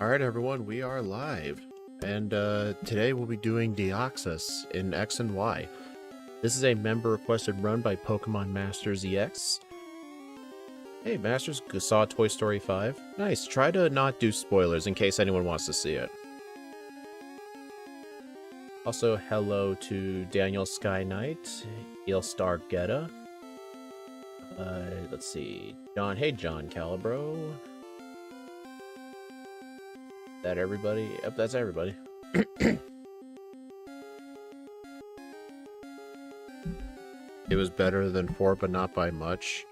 Alright everyone, we are live, and today we'll be doing Deoxys in X and Y. This is a member-requested run by Pokemon Masters EX. Hey Masters, saw Toy Story 5. Nice, try to not do spoilers in case anyone wants to see it. Also, hello to Daniel Sky Knight, Eelstar Geta. Let's see, John, hey John Calibro. That everybody? Yep, that's everybody. It was better than 4, but not by much.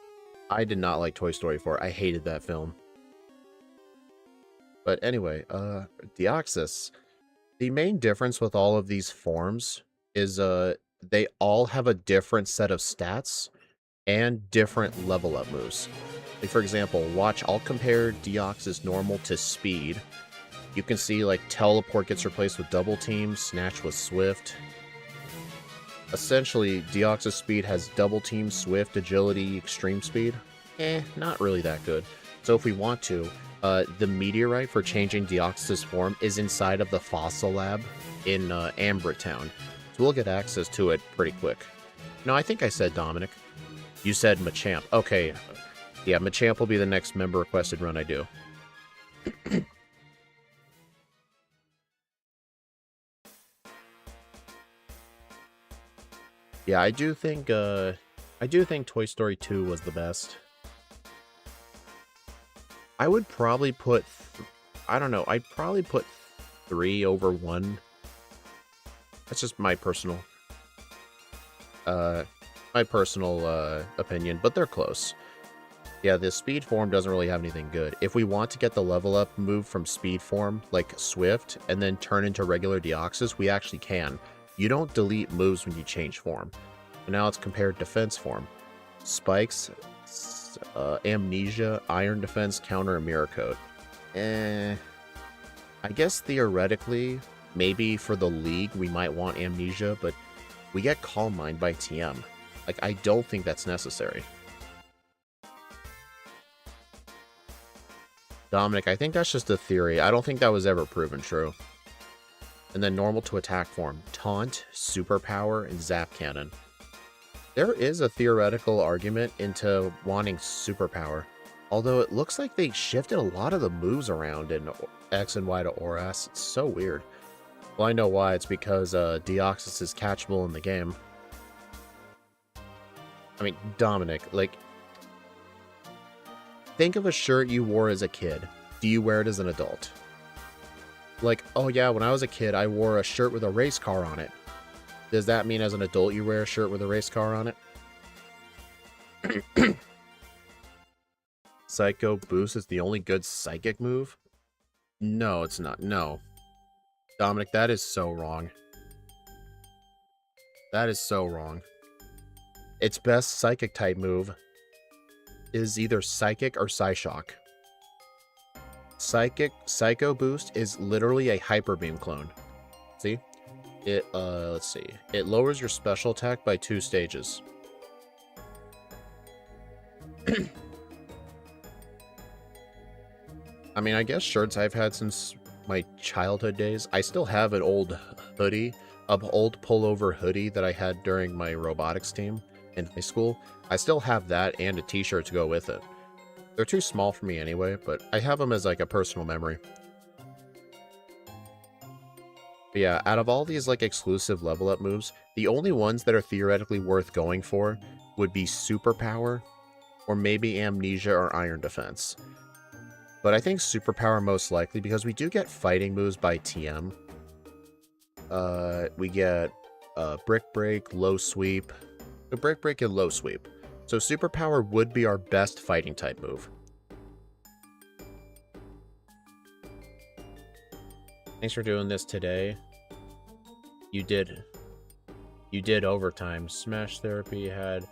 I did not like Toy Story 4. I hated that film. But anyway, Deoxys. The main difference with all of these forms is they all have a different set of stats and different level up moves. Like for example, watch, I'll compare Deoxys normal to speed. You can see, like, Teleport gets replaced with Double Team, Snatch with Swift. Essentially, Deoxys Speed has Double Team, Swift, Agility, Extreme Speed. Not really that good. So if we want to, the Meteorite for changing Deoxys' form is inside of the Fossil Lab in Ambrit Town. So we'll get access to it pretty quick. No, I think I said Dominic. You said Machamp. Okay. Yeah, Machamp will be the next member-requested run I do. Yeah, I do think Toy Story 2 was the best. I would probably put, I don't know, I'd probably put 3 over 1. That's just my personal, opinion, but they're close. Yeah, the speed form doesn't really have anything good. If we want to get the level up move from speed form, like Swift, and then turn into regular Deoxys, we actually can. You don't delete moves when you change form. And now let's compare defense form. Spikes, Amnesia, Iron Defense, Counter, and Mirror Coat. I guess theoretically, maybe for the League, we might want Amnesia, but we get Calm Mind by TM. Like, I don't think that's necessary. Dominic, I think that's just a theory. I don't think that was ever proven true. And then normal to attack form. Taunt, Superpower, and Zap Cannon. There is a theoretical argument into wanting Superpower. Although it looks like they shifted a lot of the moves around in X and Y to ORAS. It's so weird. Well, I know why. It's because Deoxys is catchable in the game. I mean, Dominic, like, think of a shirt you wore as a kid. Do you wear it as an adult? Like, oh yeah, when I was a kid, I wore a shirt with a race car on it. Does that mean as an adult you wear a shirt with a race car on it? Psycho Boost is the only good psychic move? No, it's not. No. Dominic, that is so wrong. That is so wrong. Its best psychic type move is either Psychic or Psyshock. Psycho Boost is literally a Hyper Beam clone. See? It, let's see. It lowers your special attack by 2 stages. I mean, I guess shirts I've had since my childhood days. I still have an old hoodie, an old pullover hoodie that I had during my robotics team in high school. I still have that and a t-shirt to go with it. They're too small for me anyway, but I have them as like a personal memory. But yeah, out of all these like exclusive level up moves, the only ones that are theoretically worth going for would be Superpower, or maybe Amnesia or Iron Defense. But I think Superpower most likely, because we do get fighting moves by TM. We get Brick Break, Low Sweep, Brick Break and Low Sweep. So Superpower would be our best fighting type move. Thanks for doing this today. You did overtime. Smash Therapy had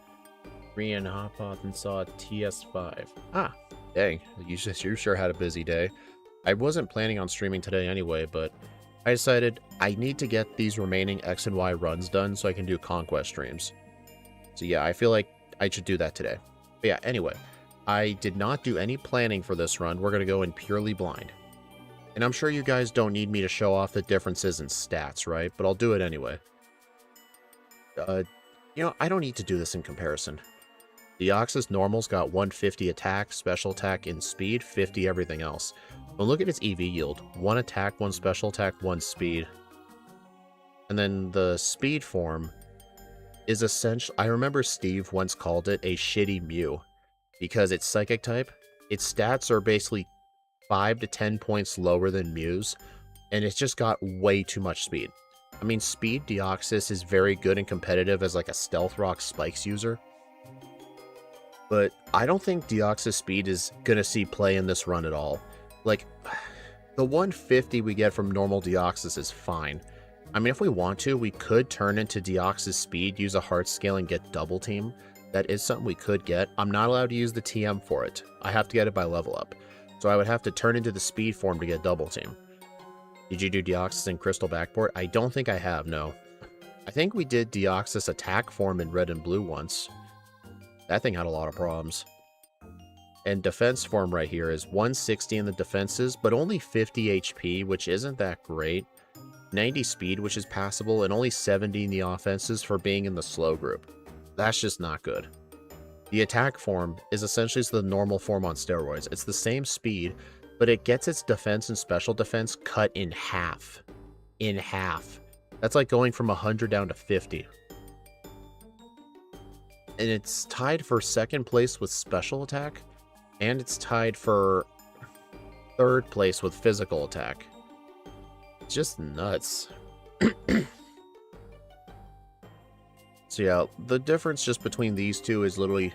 Rian Hopoth and saw TS5. Ah, dang. You sure had a busy day. I wasn't planning on streaming today anyway, but I decided I need to get these remaining X and Y runs done so I can do Conquest streams. So yeah, I feel like I should do that today. But yeah, anyway, I did not do any planning for this run. We're going to go in purely blind. And I'm sure you guys don't need me to show off the differences in stats, right? But I'll do it anyway. You know, I don't need to do this in comparison. Deoxys normal's got 150 attack, special attack, and speed, 50 everything else. But look at its EV yield. 1 attack, 1 special attack, 1 speed. And then the speed form is essential. I remember Steve once called it a shitty Mew because it's psychic type. Its stats are basically 5 to 10 points lower than Mew's, and it's just got way too much speed. I mean, speed Deoxys is very good and competitive as like a Stealth Rock Spikes user, but I don't think Deoxys speed is gonna see play in this run at all. Like, the 150 we get from normal Deoxys is fine. I mean, if we want to, we could turn into Deoxys speed, use a heart scale, and get double team. That is something we could get. I'm not allowed to use the TM for it. I have to get it by level up. So I would have to turn into the speed form to get double team. Did you do Deoxys in Crystal Backport? I don't think I have, no. I think we did Deoxys attack form in red and blue once. That thing had a lot of problems. And defense form right here is 160 in the defenses, but only 50 HP, which isn't that great. 90 speed, which is passable, and only 70 in the offenses for being in the slow group. That's just not good. The attack form is essentially the normal form on steroids. It's the same speed, but it gets its defense and special defense cut in half. In half. That's like going from 100 down to 50. And it's tied for second place with special attack, and it's tied for third place with physical attack. It's just nuts. So yeah, the difference just between these two is literally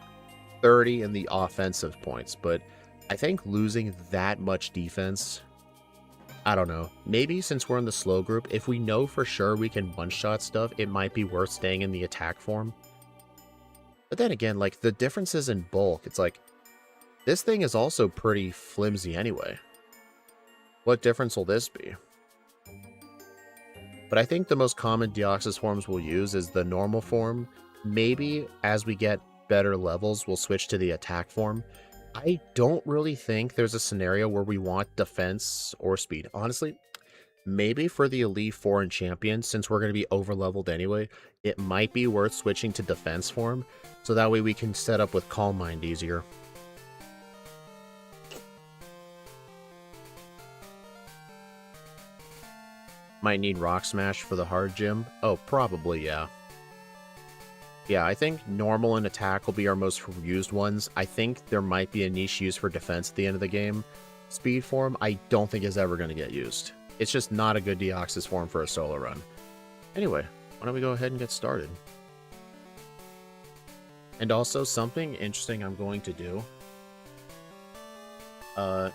30 in the offensive points, but I think losing that much defense, I don't know. Maybe since we're in the slow group, if we know for sure we can one-shot stuff, it might be worth staying in the attack form. But then again, like, the differences in bulk, it's like, this thing is also pretty flimsy anyway. What difference will this be? But I think the most common Deoxys forms we'll use is the normal form. Maybe as we get better levels, we'll switch to the attack form. I don't really think there's a scenario where we want defense or speed. Honestly, maybe for the Elite Four and Champion, since we're going to be over-leveled anyway, it might be worth switching to defense form, so that way we can set up with Calm Mind easier. Might need Rock Smash for the hard gym. Oh, probably, yeah. Yeah, I think normal and attack will be our most used ones. I think there might be a niche use for defense at the end of the game. Speed form, I don't think is ever going to get used. It's just not a good Deoxys form for a solo run. Anyway, why don't we go ahead and get started? And also, something interesting I'm going to do. I'm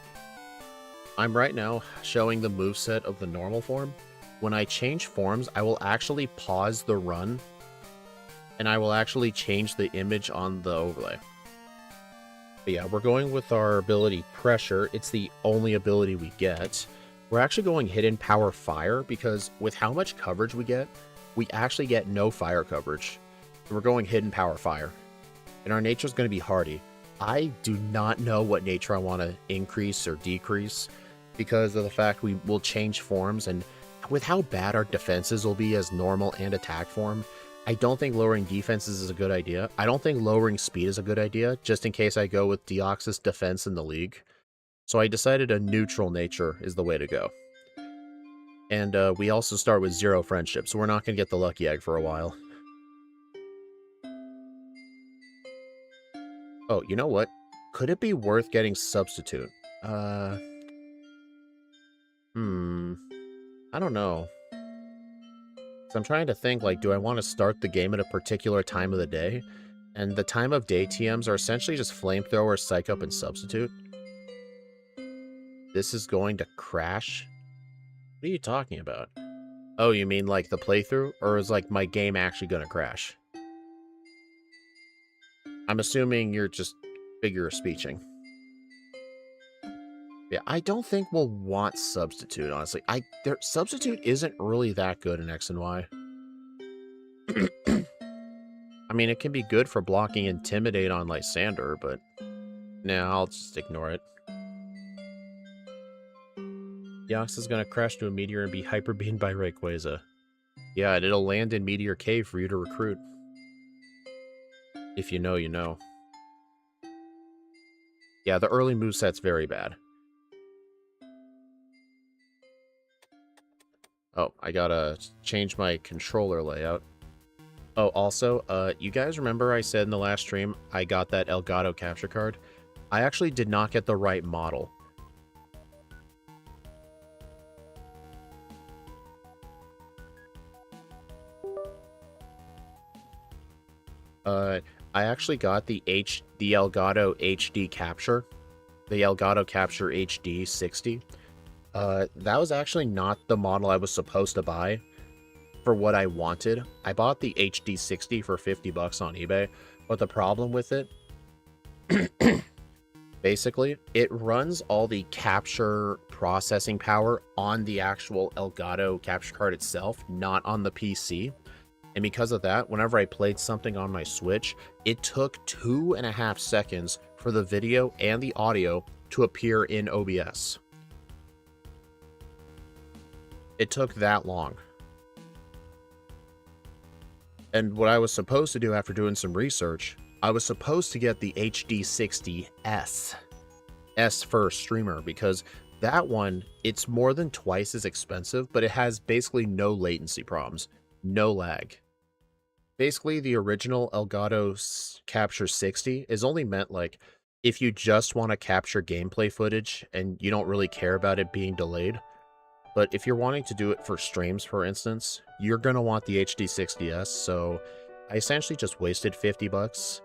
right now showing the moveset of the normal form. When I change forms, I will actually pause the run, and I will actually change the image on the overlay. But yeah, we're going with our ability Pressure. It's the only ability we get. We're actually going Hidden Power Fire, because with how much coverage we actually get no fire coverage. So we're going Hidden Power Fire. And our nature is going to be Hardy. I do not know what nature I want to increase or decrease, because of the fact we will change forms, and with how bad our defenses will be as normal and attack form, I don't think lowering defenses is a good idea. I don't think lowering speed is a good idea, just in case I go with Deoxys defense in the league. So I decided a neutral nature is the way to go. And we also start with 0 friendship, so we're not going to get the lucky egg for a while. Oh, you know what? Could it be worth getting Substitute? I don't know. So I'm trying to think, like, do I want to start the game at a particular time of the day? And the time of day TMs are essentially just Flamethrower, Psych Up, and Substitute. This is going to crash? What are you talking about? Oh, you mean like the playthrough? Or is like my game actually going to crash? I'm assuming you're just figure of speeching. Yeah, I don't think we'll want Substitute, honestly. Substitute isn't really that good in X and Y. I mean, it can be good for blocking Intimidate on Lysander, but nah, I'll just ignore it. Deoxys is gonna crash to a meteor and be hyperbeamed by Rayquaza. Yeah, and it'll land in Meteor Cave for you to recruit. If you know, you know. Yeah, the early moveset's very bad. Oh, I gotta change my controller layout. Oh, also, you guys remember I said in the last stream I got that Elgato capture card? I actually did not get the right model. I actually got the Elgato HD Capture. The Elgato Capture HD 60. That was actually not the model I was supposed to buy for what I wanted. I bought the HD 60 for 50 bucks on eBay, but the problem with it, basically, it runs all the capture processing power on the actual Elgato capture card itself, not on the PC. And because of that, whenever I played something on my Switch, it took 2.5 seconds for the video and the audio to appear in OBS. It took that long. And what I was supposed to do after doing some research, I was supposed to get the HD60S. S for streamer, because that one, it's more than twice as expensive, but it has basically no latency problems, no lag. Basically, the original Elgato Capture 60 is only meant, like, if you just want to capture gameplay footage and you don't really care about it being delayed. But if you're wanting to do it for streams, for instance, you're going to want the HD60S, so I essentially just wasted 50 bucks.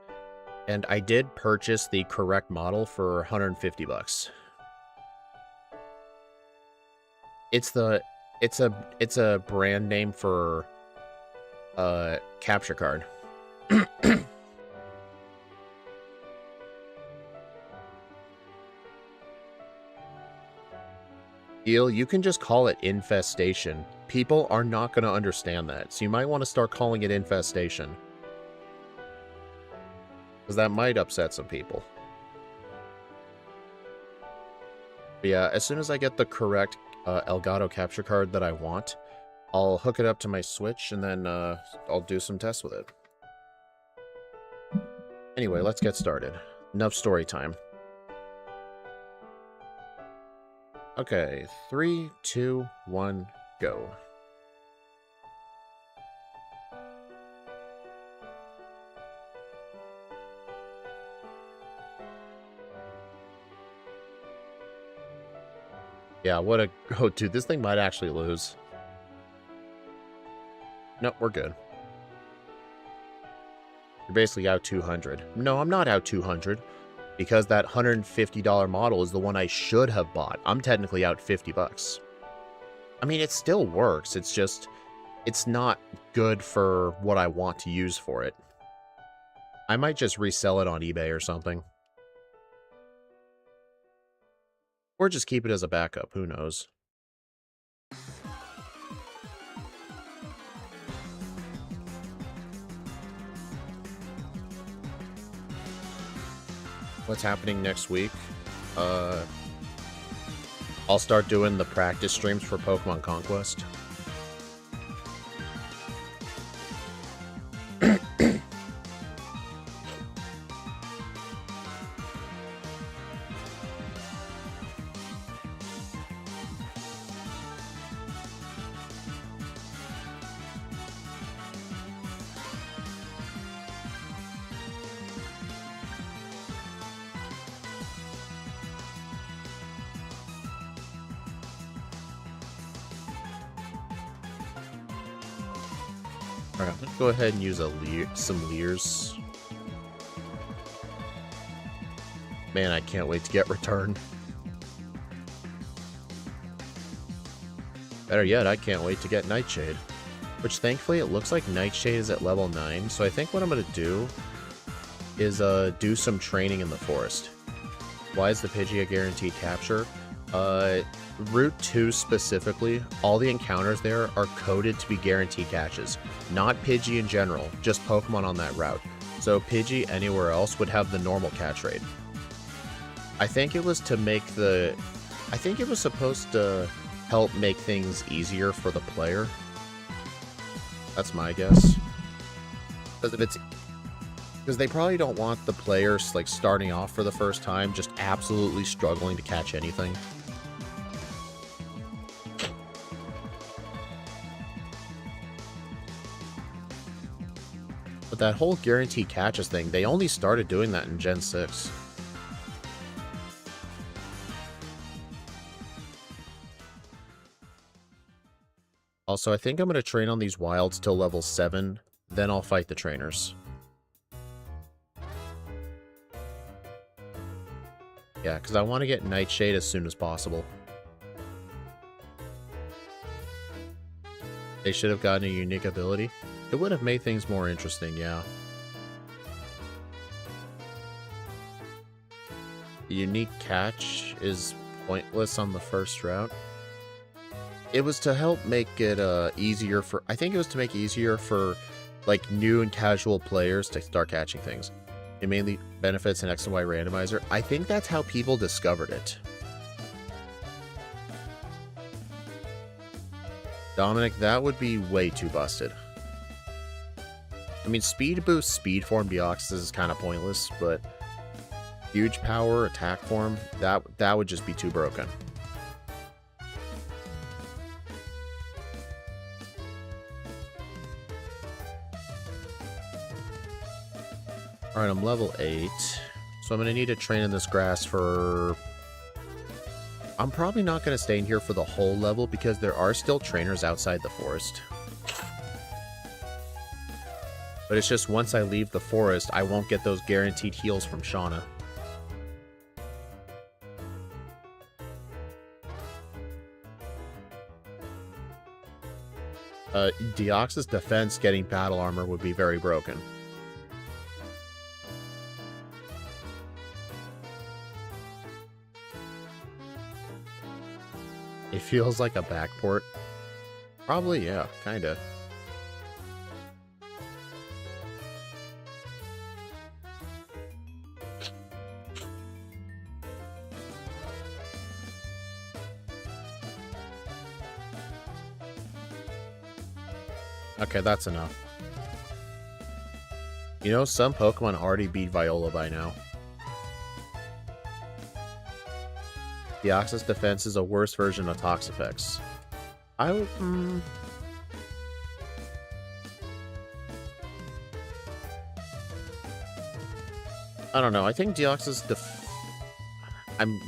And I did purchase the correct model for 150 bucks. It's a brand name for capture card. Eel, you can just call it infestation. People are not going to understand that, so you might want to start calling it infestation. Because that might upset some people. But yeah, as soon as I get the correct Elgato capture card that I want, I'll hook it up to my Switch, and then I'll do some tests with it. Anyway, let's get started. Enough story time. Okay, 3, 2, 1, go. Yeah, what a... Oh, dude, this thing might actually lose. Nope, we're good. You're basically out 200. No, I'm not out 200. Because that $150 model is the one I should have bought. I'm technically out 50 bucks. I mean, it still works. It's just... It's not good for what I want to use for it. I might just resell it on eBay or something. Or just keep it as a backup. Who knows? What's happening next week? I'll start doing the practice streams for Pokemon Conquest. Alright, let's go ahead and use some Leers. Man, I can't wait to get returned. Better yet, I can't wait to get Nightshade. Which, thankfully, it looks like Nightshade is at level 9, so I think what I'm going to do is do some training in the forest. Why is the Pidgey a guaranteed capture? Route 2 specifically, all the encounters there are coded to be guaranteed catches. Not Pidgey in general, just Pokemon on that route. So Pidgey anywhere else would have the normal catch rate. I think it was to make the... I think it was supposed to help make things easier for the player. That's my guess. Because they probably don't want the players like starting off for the first time just absolutely struggling to catch anything. But that whole guaranteed catches thing, they only started doing that in Gen 6. Also, I think I'm going to train on these wilds till level 7, then I'll fight the trainers. Yeah, because I want to get Nightshade as soon as possible. They should have gotten a unique ability. It would have made things more interesting, yeah. The unique catch is pointless on the first route. It was to help make it easier for... I think it was to make it easier for like new and casual players to start catching things. It mainly benefits an X and Y randomizer. I think that's how people discovered it. Dominic, that would be way too busted. I mean, speed boost, speed form Deoxys is kind of pointless, but huge power, attack form, that would just be too broken. Alright, I'm level 8, so I'm going to need to train in this grass for... I'm probably not going to stay in here for the whole level because there are still trainers outside the forest. But it's just once I leave the forest, I won't get those guaranteed heals from Shauna. Deoxys defense getting battle armor would be very broken. It feels like a backport. Probably, yeah, kinda. Okay, that's enough. You know, some Pokemon already beat Viola by now. Deoxys defense is a worse version of Toxapex. I would... I don't know. I think Deoxys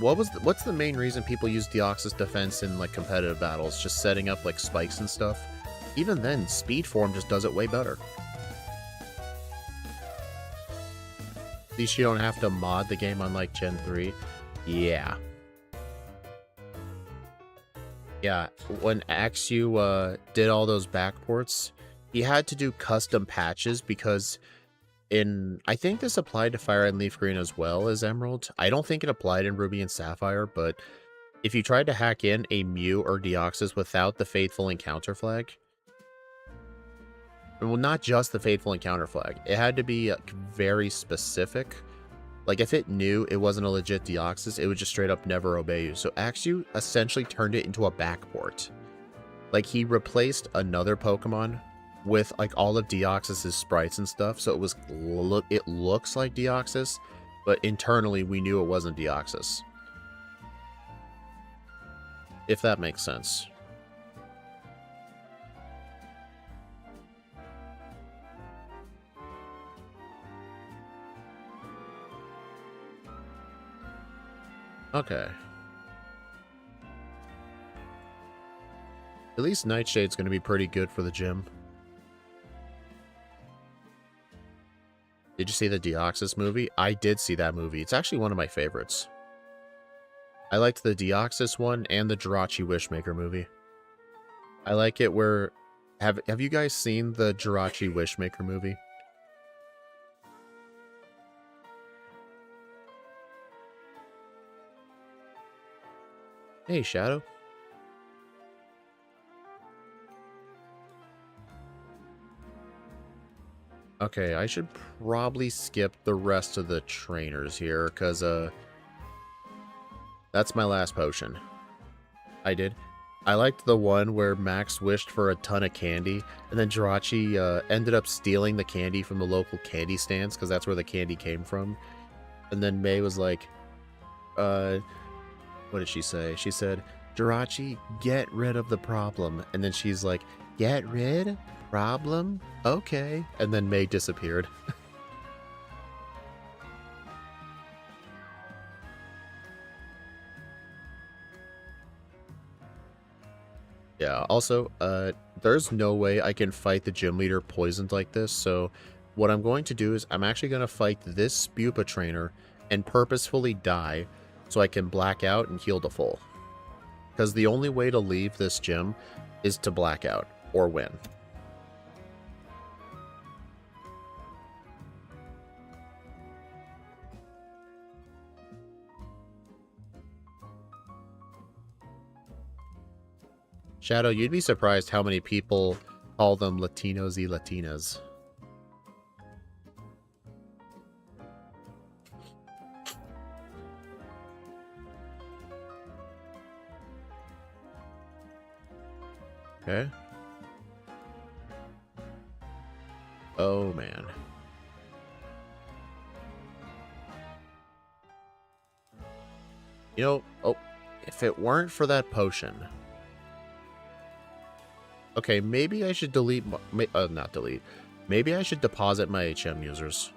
what's the main reason people use Deoxys defense in like competitive battles? Just setting up like spikes and stuff. Even then, speed form just does it way better. At least you don't have to mod the game unlike Gen 3. Yeah. Yeah, when Axew did all those backports, he had to do custom patches because I think this applied to Fire and Leaf Green as well as Emerald. I don't think it applied in Ruby and Sapphire, but if you tried to hack in a Mew or Deoxys without the Faithful Encounter flag, well, not just the Faithful Encounter flag, it had to be very specific. Like, if it knew it wasn't a legit Deoxys, it would just straight up never obey you. So Axew essentially turned it into a backport. Like, he replaced another Pokemon with, like, all of Deoxys' sprites and stuff. So it looks like Deoxys, but internally we knew it wasn't Deoxys. If that makes sense. Okay. At least Nightshade's going to be pretty good for the gym. Did you see the Deoxys movie? I did see that movie. It's actually one of my favorites. I liked the Deoxys one and the Jirachi Wishmaker movie. I like it where... Have you guys seen the Jirachi Wishmaker movie? Hey, Shadow. Okay, I should probably skip the rest of the trainers here, because, that's my last potion. I did. I liked the one where Max wished for a ton of candy, and then Jirachi ended up stealing the candy from the local candy stands, because that's where the candy came from. And then May was like, what did she say? She said, Jirachi, get rid of the problem. And then she's like, get rid? Problem? Okay. And then May disappeared. Yeah, also, there's no way I can fight the gym leader poisoned like this, so what I'm going to do is I'm actually going to fight this Spupa trainer and purposefully die so I can black out and heal to full. Because the only way to leave this gym is to black out or win. Shadow, you'd be surprised how many people call them Latinos y Latinas. Okay. Oh, man. You know, oh, if it weren't for that potion... Okay, maybe I should delete... not delete. Maybe I should deposit my HM users.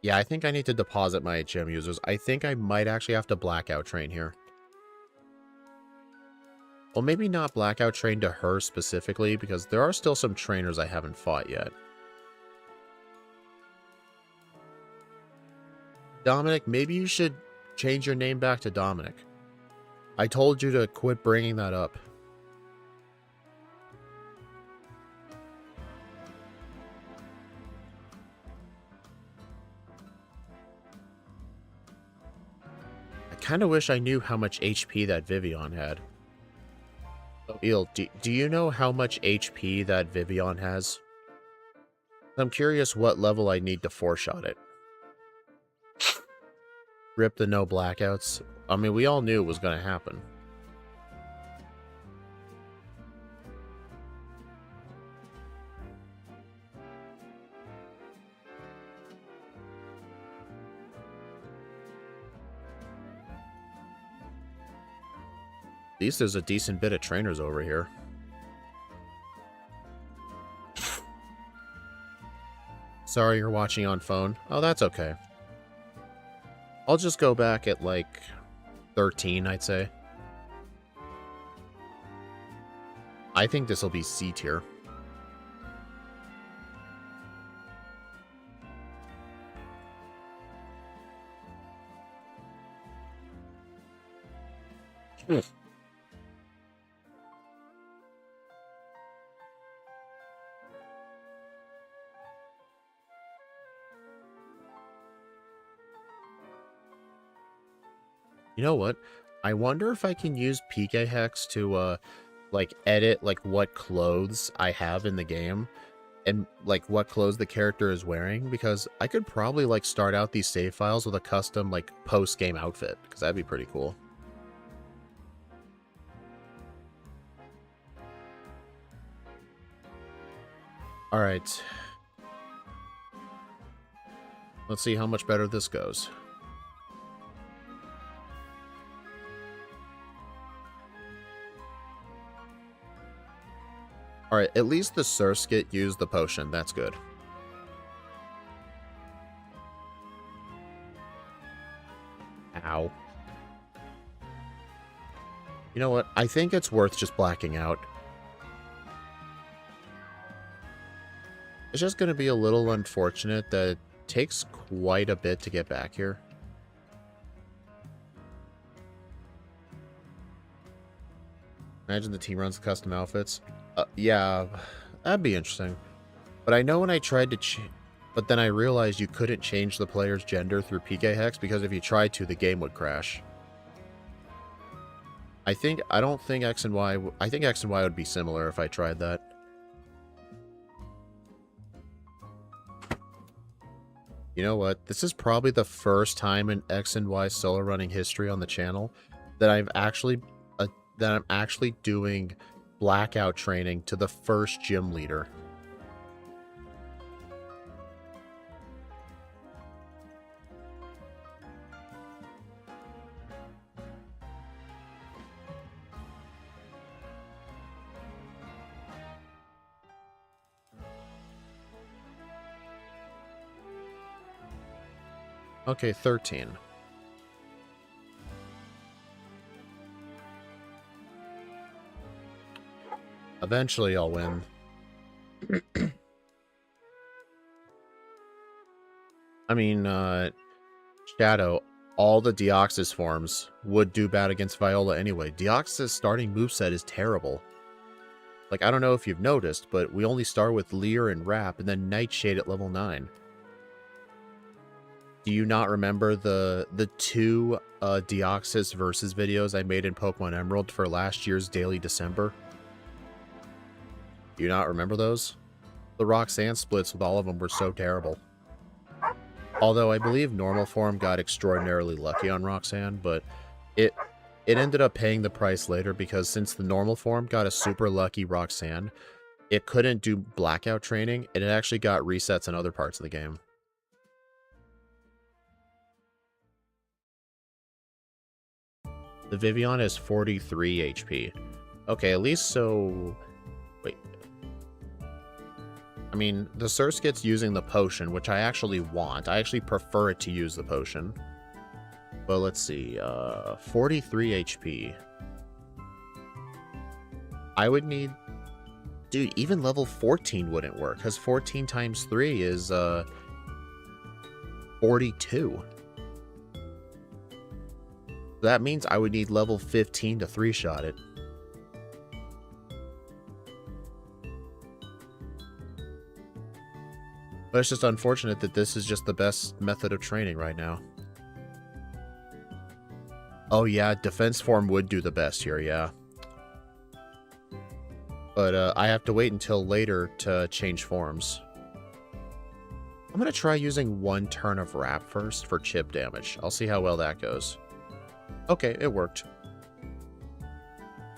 Yeah, I think I need to deposit my HM users. I think I might actually have to blackout train here. Well, maybe not blackout train to her specifically, because there are still some trainers I haven't fought yet. Dominic, maybe you should change your name back to Dominic. I told you to quit bringing that up. I kind of wish I knew how much HP that Vivian had. Eel, do you know how much HP that Vivian has? I'm curious what level I need to four-shot it. Rip the no blackouts. I mean, we all knew it was going to happen. At least there's a decent bit of trainers over here. Sorry you're watching on phone. Oh, that's okay. I'll just go back at, like, 13, I'd say. I think this will be C tier. You know what? I wonder if I can use PK Hex to, like, edit, like, what clothes I have in the game. And, like, what clothes the character is wearing. Because I could probably, like, start out these save files with a custom, like, post-game outfit. Because that'd be pretty cool. Alright. Let's see how much better this goes. Alright, at least the Surskit used the potion. That's good. Ow. You know what? I think it's worth just blacking out. It's just going to be a little unfortunate that it takes quite a bit to get back here. Imagine the team runs custom outfits. Yeah, that'd be interesting. But I know when I tried to but then I realized you couldn't change the player's gender through PK Hex, because if you tried to, the game would crash. I don't think X and Y... I think X and Y would be similar if I tried that. You know what? This is probably the first time in X and Y solo running history on the channel that that I'm actually doing blackout training to the first gym leader. Okay, 13. Eventually I'll win. I mean, Shadow, all the Deoxys forms would do bad against Viola anyway. Deoxys' starting moveset is terrible. Like, I don't know if you've noticed, but we only start with Leer and Wrap, and then Nightshade at level 9. Do you not remember the two Deoxys versus videos I made in Pokemon Emerald for last year's Daily December? Do you not remember those? The Roxanne splits with all of them were so terrible. Although I believe normal form got extraordinarily lucky on Roxanne, but it ended up paying the price later because since the normal form got a super lucky Roxanne, it couldn't do blackout training, and it actually got resets in other parts of the game. The Vivian is 43 HP. Okay, at least so... Wait. I mean, the Surskit's using the potion, which I actually want. I actually prefer it to use the potion. But let's see, 43 HP. I would need... Dude, even level 14 wouldn't work, because 14 times 3 is, 42. That means I would need level 15 to 3-shot it. But it's just unfortunate that this is just the best method of training right now. Oh yeah, defense form would do the best here, yeah. But I have to wait until later to change forms. I'm going to try using one turn of Wrap first for chip damage. I'll see how well that goes. Okay, it worked.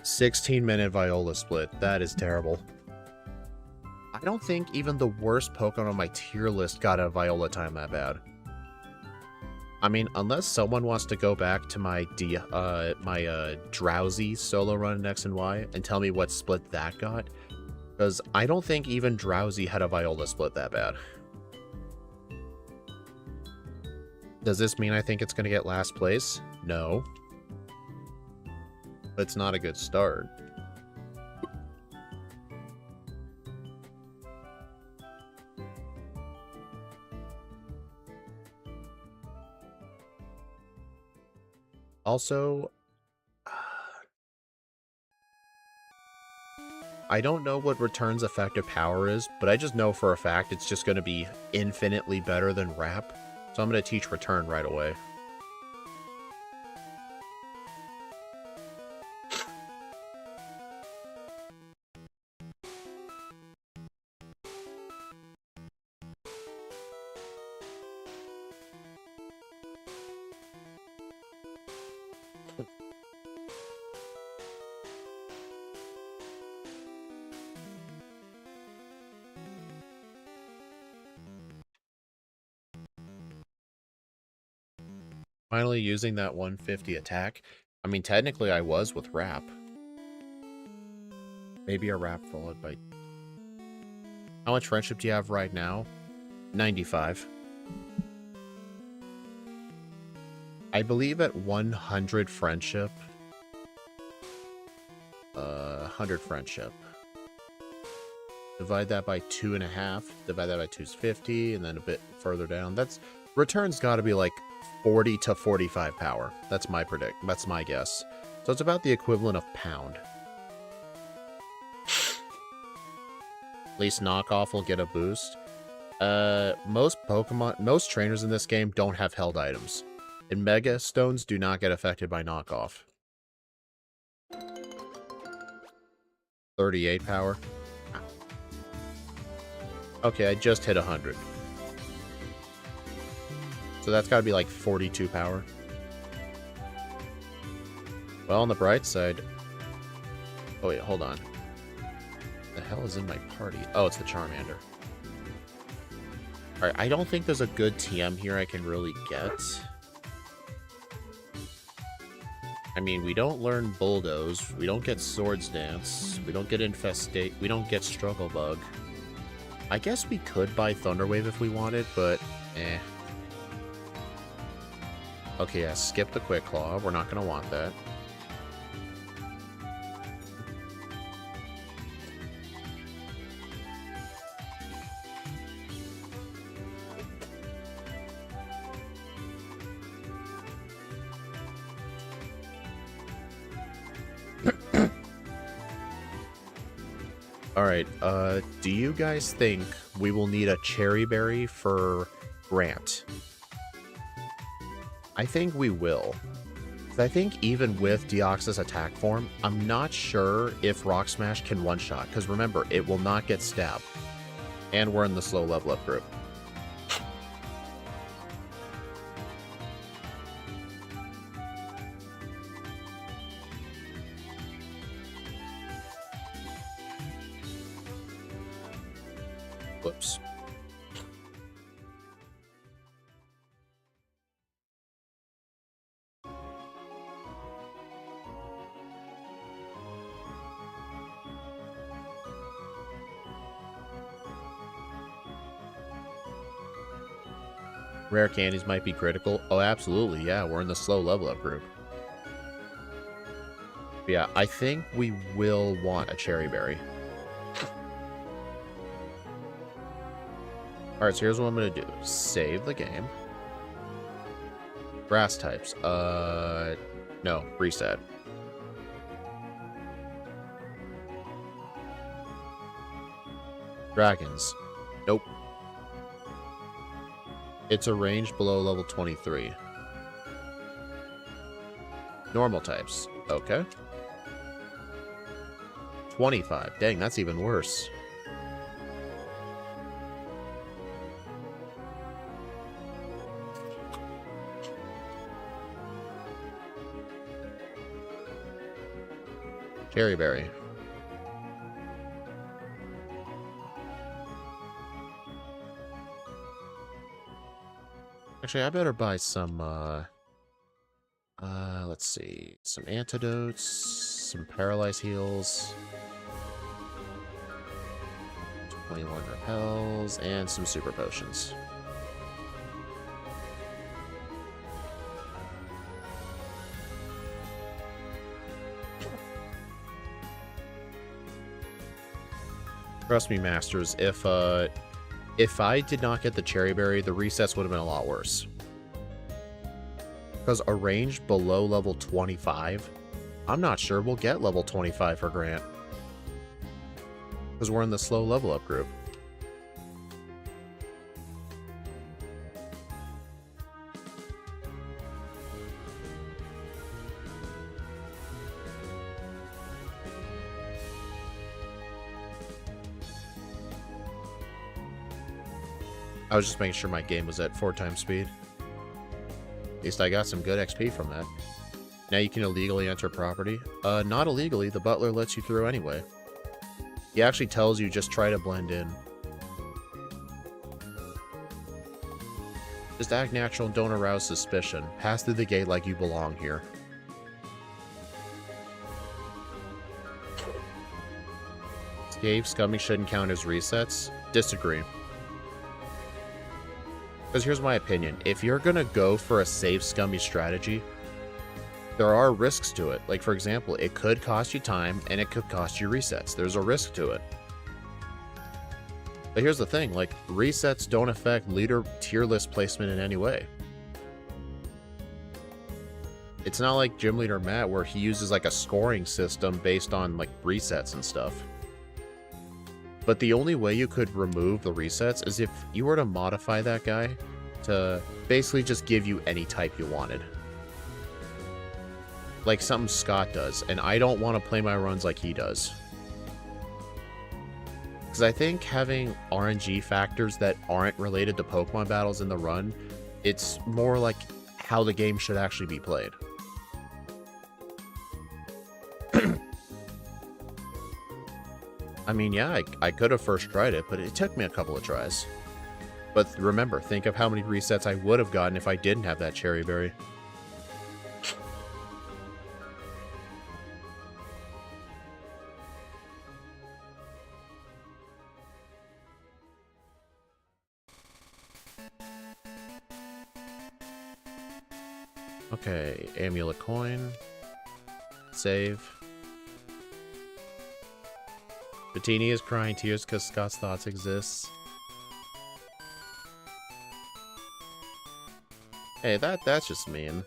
16-minute Viola split. That is terrible. I don't think even the worst Pokemon on my tier list got a Viola time that bad. I mean, unless someone wants to go back to my Drowsy solo run in X and Y and tell me what split that got, because I don't think even Drowsy had a Viola split that bad. Does this mean I think it's going to get last place? No. But it's not a good start. Also, I don't know what Return's effective power is, but I just know for a fact it's just going to be infinitely better than Wrap. So I'm going to teach Return right away. Finally using that 150 attack. I mean, technically I was with Wrap. Maybe a Wrap followed by... How much friendship do you have right now? 95. I believe at 100 friendship... 100 friendship. Divide that by 2.5. Divide that by 2 is 50, and then a bit further down. That's... Return's gotta be like 40 to 45 power. That's my That's my guess. So it's about the equivalent of pound. At least knockoff will get a boost. Most trainers in this game don't have held items. And Mega Stones do not get affected by knockoff. 38 power. Okay, I just hit 100. So that's got to be like 42 power. Well, on the bright side... Oh, wait, hold on. The hell is in my party? Oh, it's the Charmander. Alright, I don't think there's a good TM here I can really get. I mean, we don't learn Bulldoze, we don't get Swords Dance, we don't get Infestate, we don't get Struggle Bug. I guess we could buy Thunderwave if we wanted, but eh. Okay, yeah, skip the Quick Claw, we're not gonna want that. Alright, do you guys think we will need a Cherry Berry for Grant? I think we will. I think even with Deoxys attack form, I'm not sure if Rock Smash can one-shot, because remember, it will not get stabbed. And we're in the slow level up group. Whoops. Rare candies might be critical. Oh, absolutely. Yeah, we're in the slow level up group. But yeah, I think we will want a Cherry Berry. Alright, so here's what I'm going to do. Save the game. Grass types. No. Reset. Dragons. Nope. It's a range below level 23. Normal types. Okay. 25. Dang, that's even worse. Cherry Berry. Actually, I better buy some, let's see, some antidotes, some paralyze heals, 21 repels, and some super potions. Trust me, Masters, if I did not get the Cherry Berry, the resets would have been a lot worse. Because a range below level 25, I'm not sure we'll get level 25 for Grant. Because we're in the slow level up group. I was just making sure my game was at 4 times speed. At least I got some good XP from that. Now you can illegally enter property. Not illegally, the butler lets you through anyway. He actually tells you just try to blend in. Just act natural and don't arouse suspicion. Pass through the gate like you belong here. Escape scumming shouldn't count as resets. Disagree. Because here's my opinion. If you're going to go for a save scummy strategy, there are risks to it. Like, for example, it could cost you time, and it could cost you resets. There's a risk to it. But here's the thing. Like, resets don't affect leader tier list placement in any way. It's not like Gym Leader Matt, where he uses, like, a scoring system based on, like, resets and stuff. But the only way you could remove the resets is if you were to modify that guy to basically just give you any type you wanted. Like something Scott does, and I don't want to play my runs like he does. Because I think having RNG factors that aren't related to Pokemon battles in the run It's more like how the game should actually be played. I mean, yeah, I could have first tried it, but it took me a couple of tries. But remember, think of how many resets I would have gotten if I didn't have that cherry berry. Okay, amulet coin. Save. Bettini is crying tears because Scott's thoughts exists. Hey, that's just mean.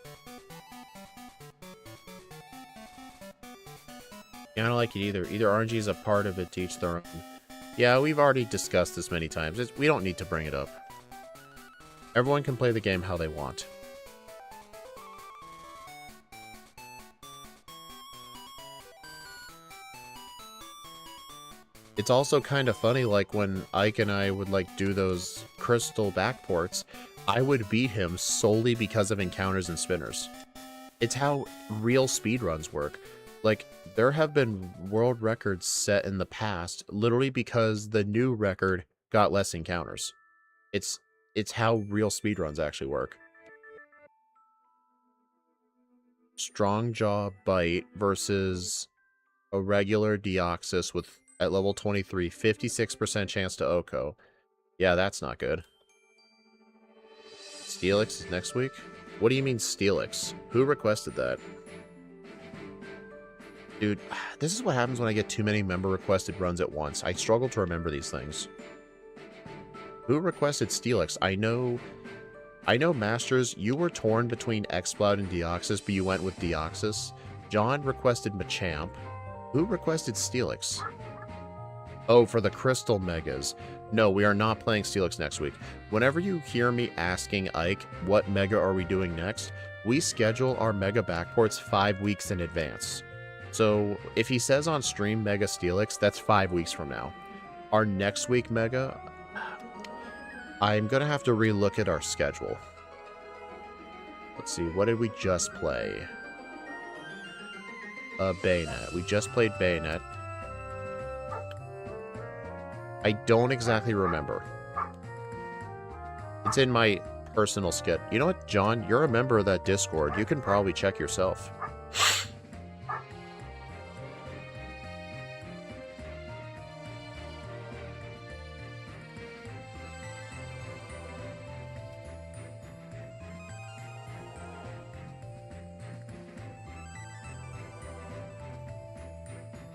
I don't like it either. Either RNG is a part of it to each their own. Yeah, we've already discussed this many times. We don't need to bring it up. Everyone can play the game how they want. It's also kind of funny, like, when Ike and I would, like, do those crystal backports, I would beat him solely because of encounters and spinners. It's how real speedruns work. Like, there have been world records set in the past, literally because the new record got less encounters. It's how real speedruns actually work. Strong Jaw Bite versus a regular Deoxys with, at level 23, 56% chance to Oko. Yeah, that's not good. Steelix is next week? What do you mean Steelix? Who requested that? Dude, this is what happens when I get too many member-requested runs at once. I struggle to remember these things. Who requested Steelix? I know Masters, you were torn between Exploud and Deoxys, but you went with Deoxys. John requested Machamp. Who requested Steelix? Oh, for the Crystal Megas. No, we are not playing Steelix next week. Whenever you hear me asking Ike, what Mega are we doing next, we schedule our Mega backports 5 weeks in advance. So, if he says on stream Mega Steelix, that's 5 weeks from now. Our next week Mega, I'm going to have to relook at our schedule. Let's see, what did we just play? Bayonet. We just played Bayonet. I don't exactly remember. It's in my personal skit. You know what, John? You're a member of that Discord. You can probably check yourself.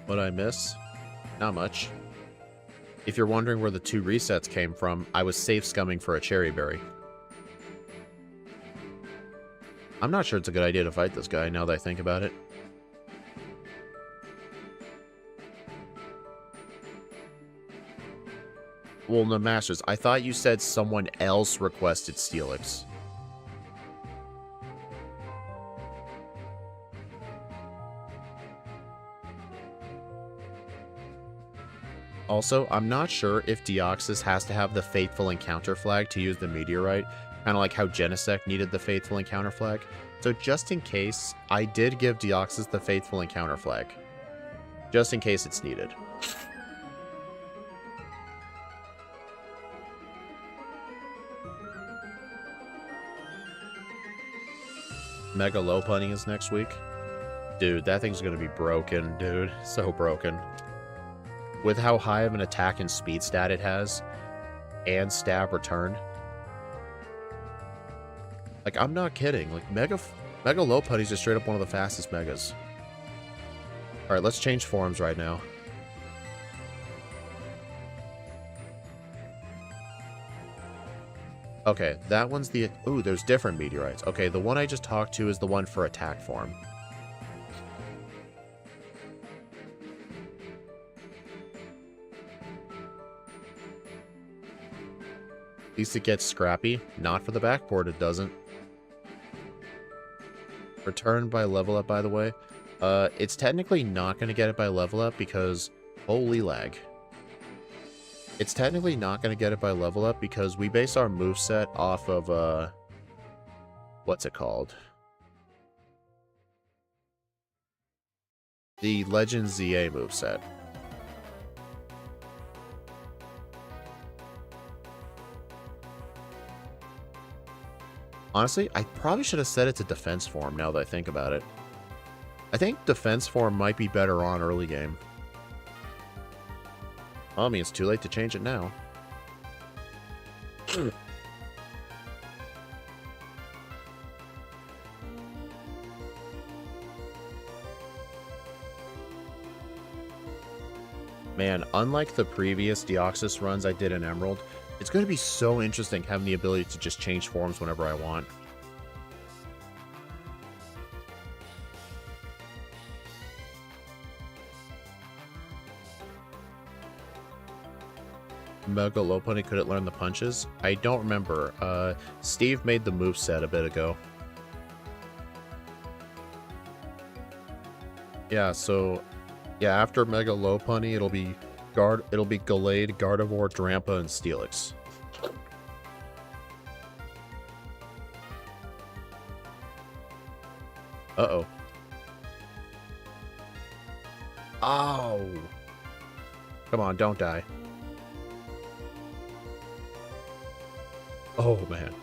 What'd I miss? Not much. If you're wondering where the 2 resets came from, I was safe scumming for a cherry berry. I'm not sure it's a good idea to fight this guy now that I think about it. Well, no, Masters, I thought you said someone else requested Steelix. Also, I'm not sure if Deoxys has to have the Faithful Encounter flag to use the Meteorite, kind of like how Genesect needed the Faithful Encounter flag. So just in case, I did give Deoxys the Faithful Encounter flag. Just in case it's needed. Mega Lopunny is next week. Dude, that thing's gonna be broken, dude. So broken. With how high of an attack and speed stat it has, and stab return. Like, I'm not kidding. Like, Mega Lopunny's is straight up one of the fastest Megas. Alright, let's change forms right now. Okay, that one's the... Ooh, there's different meteorites. Okay, the one I just talked to is the one for attack form. At least it gets scrappy. Not for the backboard, it doesn't. Return by level up, by the way. It's technically not going to get it by level up because... Holy lag. It's technically not going to get it by level up because we base our moveset off of what's it called? The Legend ZA moveset. Honestly, I probably should have set it to defense form now that I think about it. I think defense form might be better on early game. I mean, it's too late to change it now. Man, unlike the previous Deoxys runs I did in Emerald, it's going to be so interesting having the ability to just change forms whenever I want. Mega Lopunny couldn't learn the punches? I don't remember. Steve made the moveset a bit ago. Yeah, so yeah, after Mega Lopunny, it'll be Gallade, Gardevoir, Drampa, and Steelix. Uh-oh. Oh! Come on, don't die. Oh, man.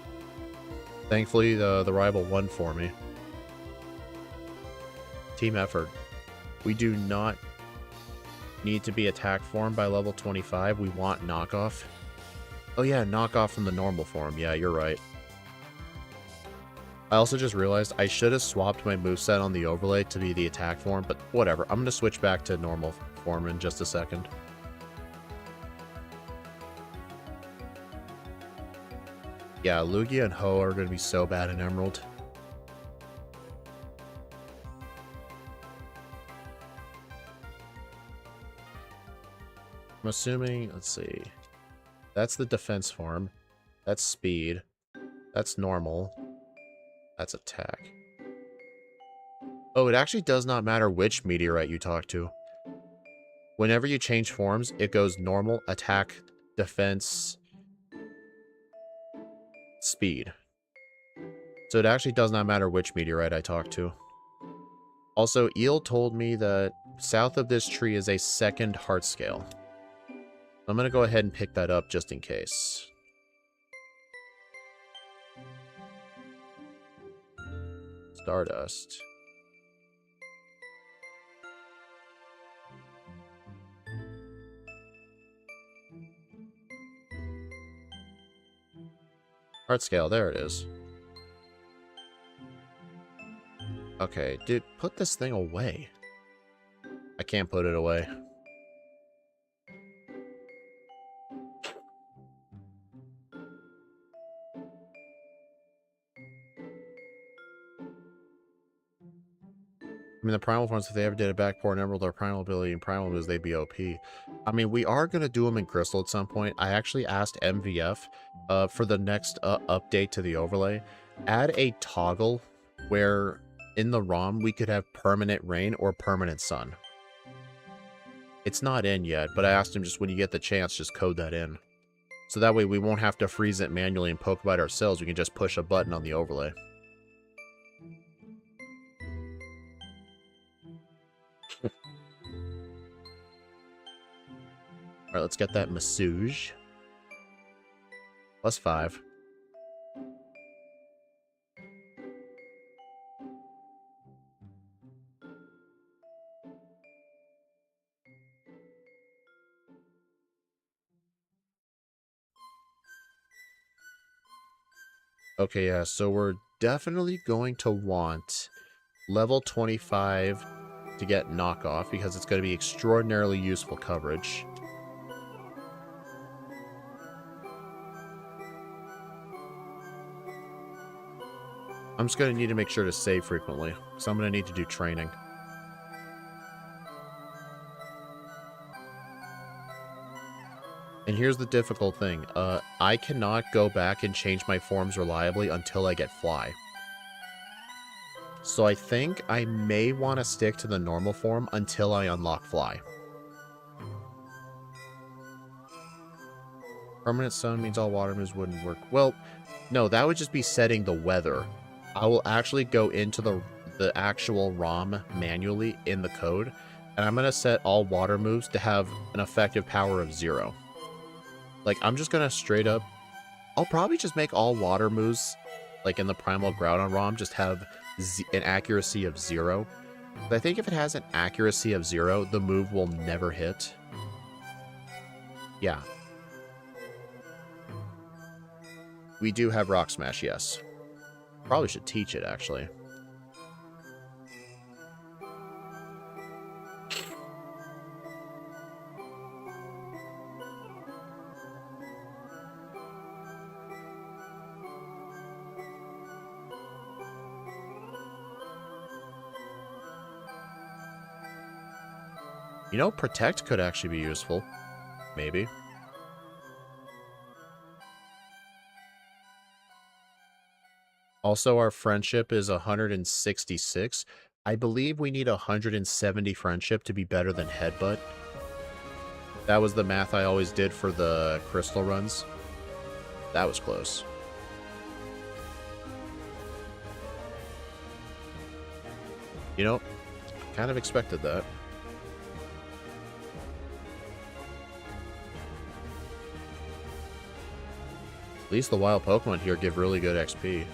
Thankfully, the rival won for me. Team effort. We do not need to be attack form by level 25. We want knockoff. Oh yeah, knockoff from the normal form. Yeah, you're right. I also just realized I should have swapped my moveset on the overlay to be the attack form, but whatever. I'm going to switch back to normal form in just a second. Yeah, Lugia and Ho are going to be so bad in Emerald. I'm assuming, let's see. That's the defense form. That's speed. That's normal. That's attack. Oh, it actually does not matter which meteorite you talk to. Whenever you change forms, it goes normal, attack, defense, speed. So it actually does not matter which meteorite I talk to. Also, Eel told me that south of this tree is a second heart scale. I'm going to go ahead and pick that up just in case. Stardust. Heart scale, there it is. Okay, dude, put this thing away. I can't put it away. I mean, the primal forms, if they ever did a backport in Emerald, or primal ability and primal moves, they'd be OP. I mean, we are going to do them in Crystal at some point. I actually asked MVF for the next update to the overlay, add a toggle where in the ROM we could have permanent rain or permanent sun. It's not in yet, but I asked him just when you get the chance, just code that in. So that way we won't have to freeze it manually and Pokebite ourselves. We can just push a button on the overlay. Alright, let's get that massage. +5. Okay, yeah, so we're definitely going to want level 25 to get knockoff because it's going to be extraordinarily useful coverage. I'm just going to need to make sure to save frequently, because I'm going to need to do training. And here's the difficult thing. I cannot go back and change my forms reliably until I get Fly. So I think I may want to stick to the normal form until I unlock Fly. Permanent sun means all water moves wouldn't work. Well, no, that would just be setting the weather. I will actually go into the actual ROM manually in the code, and I'm going to set all water moves to have an effective power of 0. Like, I'm just going to straight up... I'll probably just make all water moves, like in the Primal Groudon ROM, just have an accuracy of 0. But I think if it has an accuracy of 0, the move will never hit. Yeah. We do have Rock Smash, yes. Probably should teach it, actually. You know, Protect could actually be useful. Maybe. Also, our friendship is 166. I believe we need 170 friendship to be better than Headbutt. That was the math I always did for the crystal runs. That was close. You know, kind of expected that. At least the wild Pokemon here give really good XP.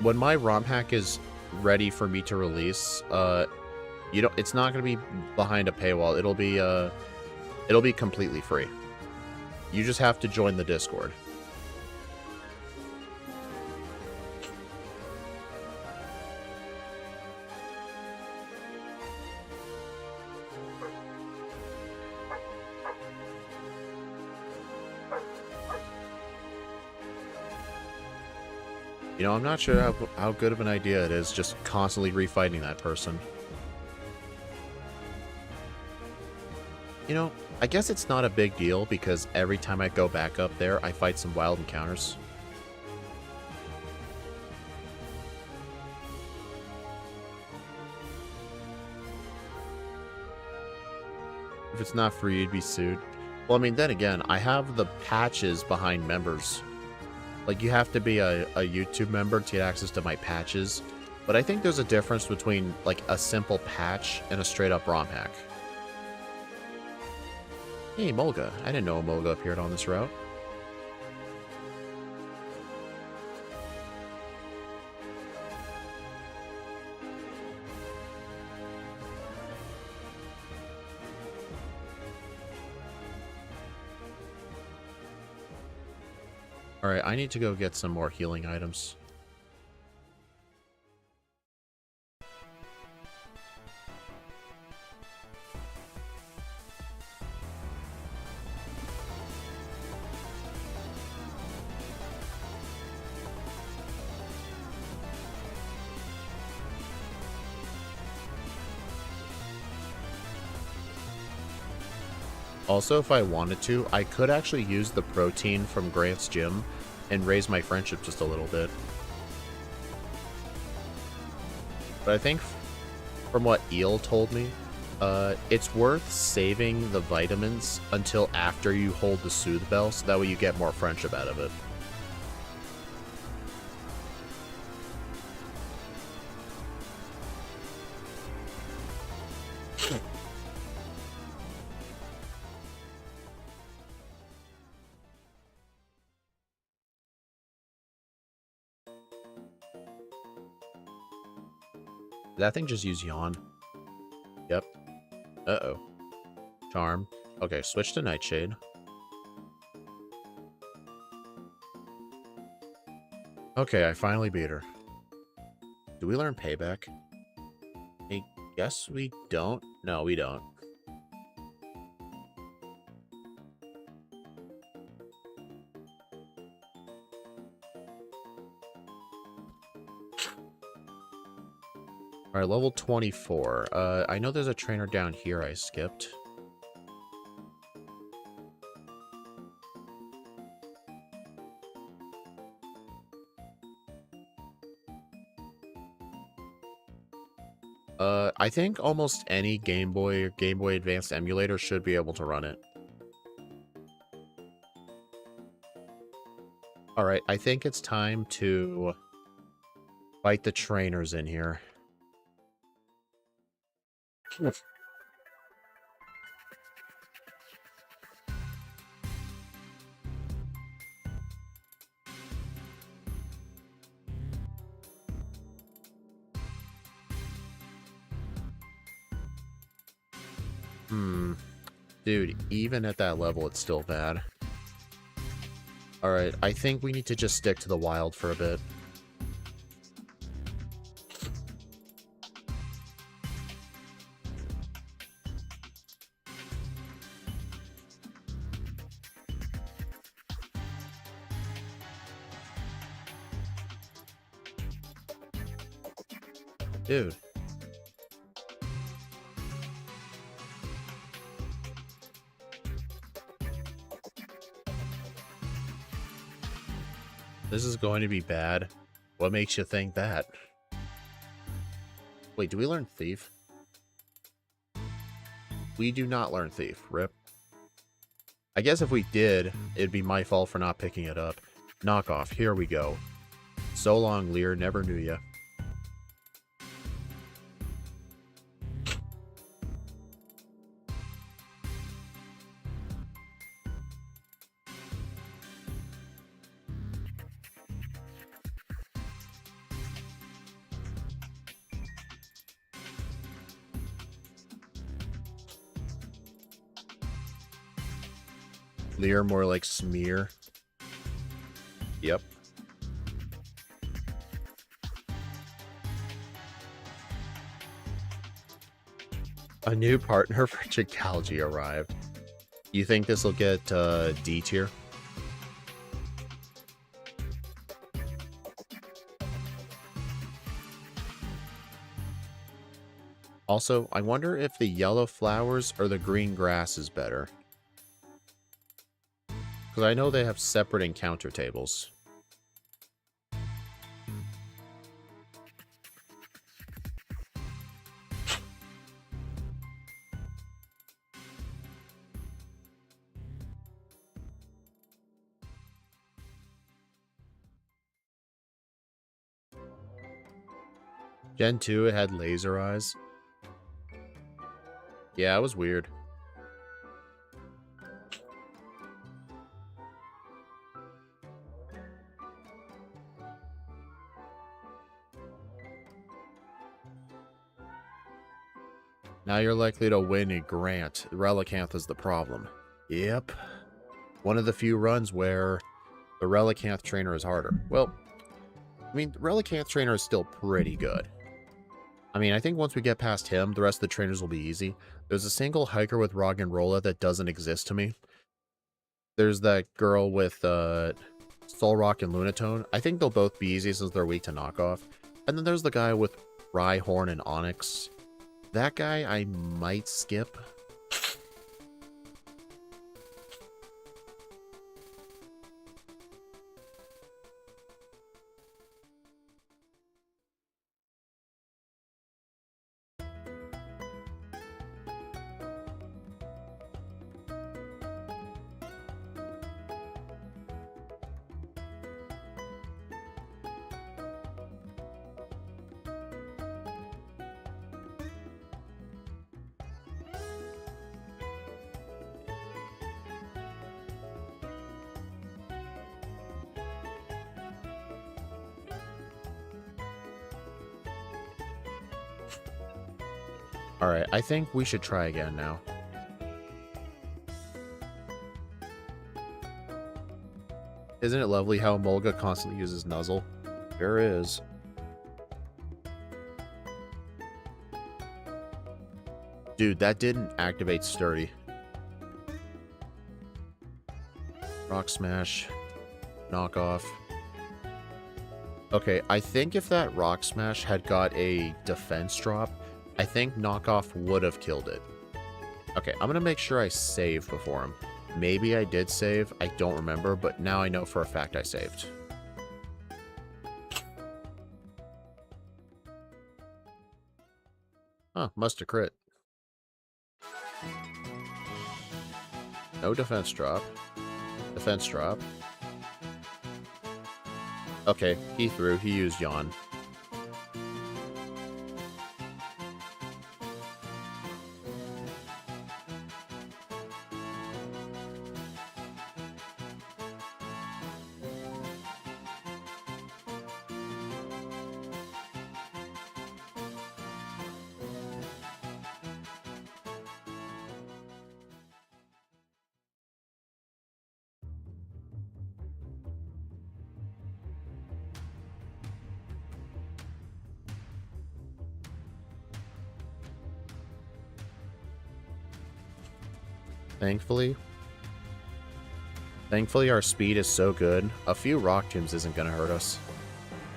When my ROM hack is ready for me to release, it's not gonna be behind a paywall. It'll be completely free. You just have to join the Discord. You know, I'm not sure how good of an idea it is just constantly refighting that person. You know, I guess it's not a big deal because every time I go back up there, I fight some wild encounters. If it's not free, you'd be sued. Well, I mean, then again, I have the patches behind members. Like, you have to be a YouTube member to get access to my patches. But I think there's a difference between, like, a simple patch and a straight-up ROM hack. Hey, Mulga. I didn't know a Mulga appeared on this route. Alright, I need to go get some more healing items. Also, if I wanted to, I could actually use the protein from Grant's gym and raise my friendship just a little bit. But I think from what Eel told me, it's worth saving the vitamins until after you hold the Soothe Bell, so that way you get more friendship out of it. That thing just used Yawn. Yep. Uh-oh. Charm. Okay, switch to Nightshade. Okay, I finally beat her. Do we learn Payback? I guess we don't. No, we don't. Alright, level 24. I know there's a trainer down here I skipped. I think almost any Game Boy or Game Boy Advanced emulator should be able to run it. Alright, I think it's time to fight the trainers in here. Dude, even at that level, it's still bad. Alright, I think we need to just stick to the wild for a bit. Dude. This is going to be bad. What makes you think that? Wait, do we learn Thief? We do not learn Thief. Rip. I guess if we did, it'd be my fault for not picking it up. Knockoff. Here we go. So long, Lear. Never knew ya. Lear, more like Smear. Yep. A new partner for Chicalgy arrived. You think this will get D tier? Also, I wonder if the yellow flowers or the green grass is better. Because I know they have separate encounter tables. Gen 2, it had laser eyes. Yeah, it was weird. Now you're likely to win a Grant. Relicanth is the problem. Yep. One of the few runs where the Relicanth trainer is harder. Well, I mean, the Relicanth trainer is still pretty good. I mean, I think once we get past him, the rest of the trainers will be easy. There's a single hiker with Roggenrola that doesn't exist to me. There's that girl with Solrock and Lunatone. I think they'll both be easy since they're weak to knockoff. And then there's the guy with Rhyhorn and Onyx. That guy I might skip. Alright, I think we should try again now. Isn't it lovely how Mulga constantly uses Nuzzle? Sure is. Dude, that didn't activate Sturdy. Rock Smash. Knockoff. Okay, I think if that Rock Smash had got a defense drop, I think Knockoff would have killed it. Okay, I'm going to make sure I save before him. Maybe I did save, I don't remember, but now I know for a fact I saved. Huh, must have crit. No defense drop. Defense drop. Okay, he threw. He used yawn. Thankfully our speed is so good, a few rock tombs isn't gonna hurt us.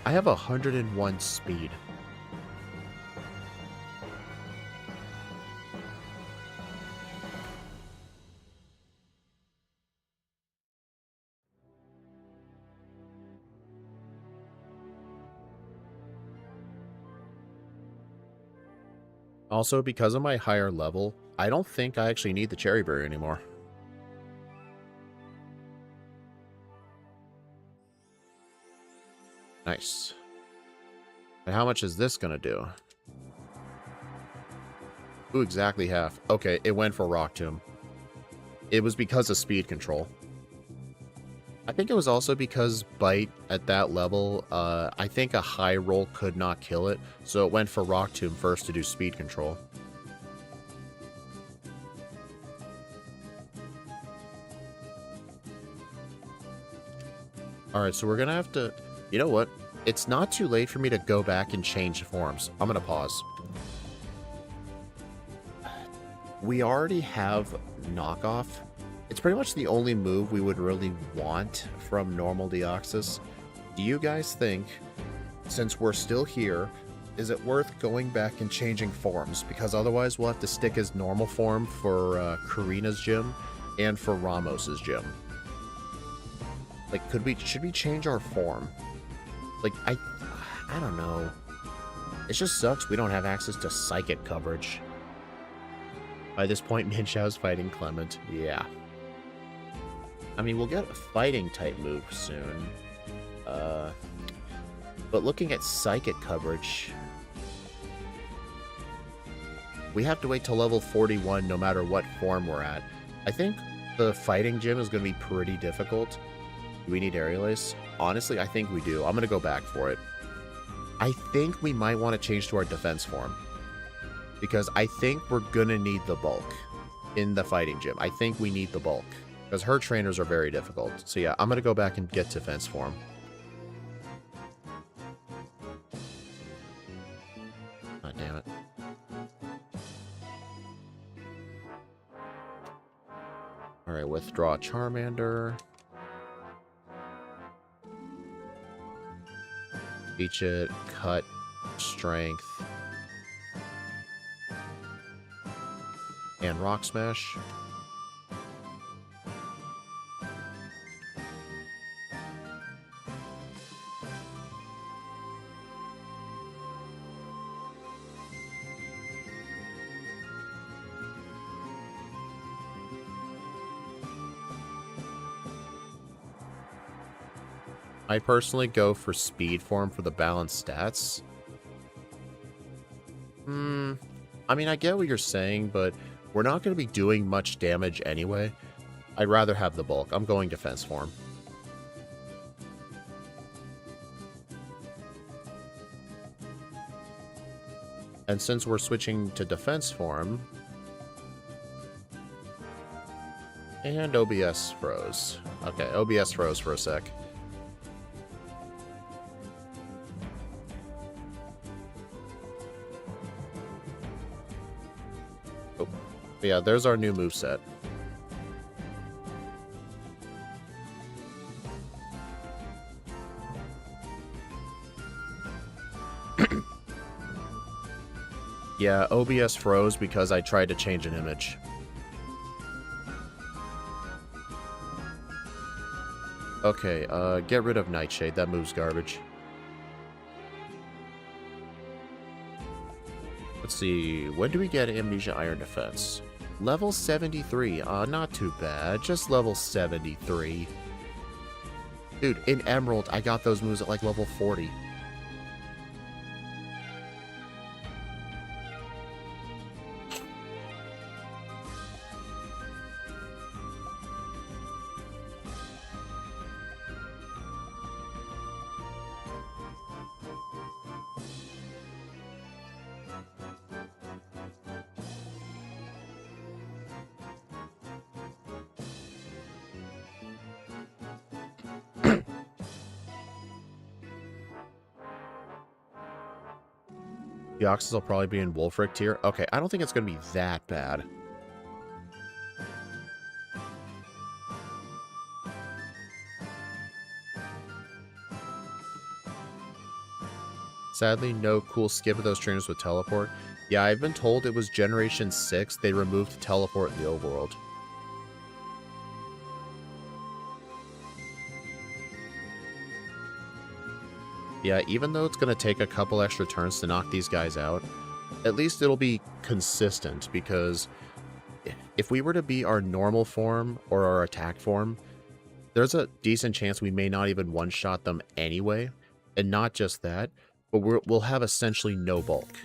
I have 101 speed. Also, because of my higher level, I don't think I actually need the cherry berry anymore. Nice. And how much is this gonna do? Ooh, exactly half. Okay, it went for Rock Tomb. It was because of speed control. I think it was also because Bite at that level, I think a high roll could not kill it, so it went for Rock Tomb first to do speed control. Alright, so we're gonna have to... You know what? It's not too late for me to go back and change forms. I'm gonna pause. We already have Knockoff. It's pretty much the only move we would really want from normal Deoxys. Do you guys think, since we're still here, is it worth going back and changing forms? Because otherwise we'll have to stick his normal form for Karina's gym and for Ramos's gym. Like, should we change our form? Like, I don't know. It just sucks we don't have access to psychic coverage. By this point, Minchao's fighting Clement. Yeah. I mean, we'll get a fighting type move soon. But looking at psychic coverage, we have to wait till level 41 no matter what form we're at. I think the fighting gym is going to be pretty difficult. Do we need Aerial Ace? Honestly, I think we do. I'm going to go back for it. I think we might want to change to our defense form. Because I think we're going to need the bulk in the fighting gym. I think we need the bulk. Because her trainers are very difficult. So yeah, I'm going to go back and get defense form. God damn it. Alright, withdraw Charmander. Beach it, cut, strength, and rock smash. I personally go for speed form for the balanced stats. I mean, I get what you're saying, but we're not going to be doing much damage anyway. I'd rather have the bulk. I'm going defense form. And since we're switching to defense form... And OBS froze. Okay, OBS froze for a sec. Yeah, there's our new moveset. Yeah, OBS froze because I tried to change an image. Okay, get rid of Nightshade. That move's garbage. Let's see, when do we get Amnesia Iron Defense? Level 73. Not too bad. Just level 73. Dude, in Emerald, I got those moves at like level 40. Deoxys will probably be in Wolfric tier. Okay, I don't think it's going to be that bad. Sadly, no cool skip of those trainers with teleport. Yeah, I've been told it was Generation 6 they removed teleport in the overworld. Yeah, even though it's going to take a couple extra turns to knock these guys out, at least it'll be consistent, because if we were to be our normal form or our attack form, there's a decent chance we may not even one-shot them anyway. And not just that, but we'll have essentially no bulk.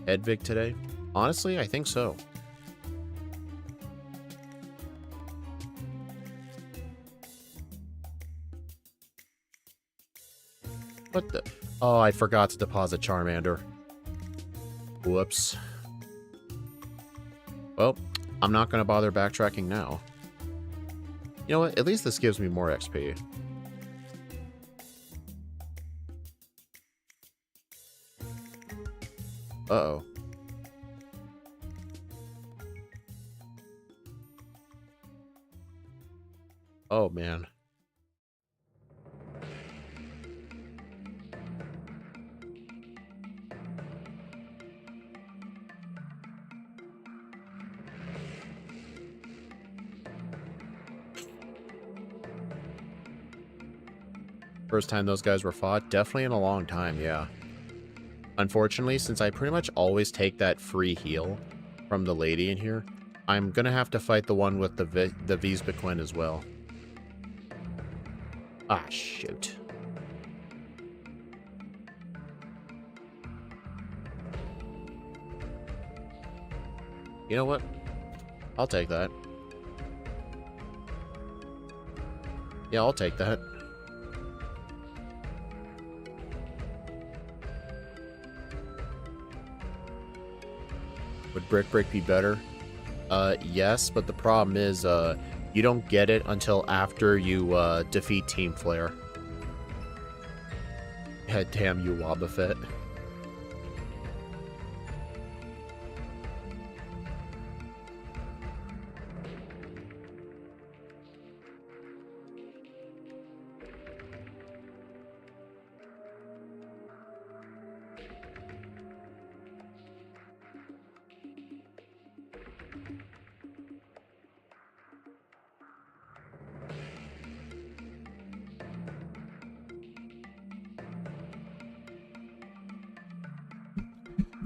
Edvig today? Honestly, I think so. What the? Oh, I forgot to deposit Charmander. Whoops. Well, I'm not going to bother backtracking now. You know what? At least this gives me more XP. Uh-oh. Oh, man. First time those guys were fought? Definitely in a long time, yeah. Unfortunately, since I pretty much always take that free heal from the lady in here, I'm gonna have to fight the one with the Vizbequin as well. Ah, shoot. You know what? I'll take that. Yeah, I'll take that. Would Brick Break be better? Yes, but the problem is, you don't get it until after you, defeat Team Flare. Yeah, damn you, Wobbuffet.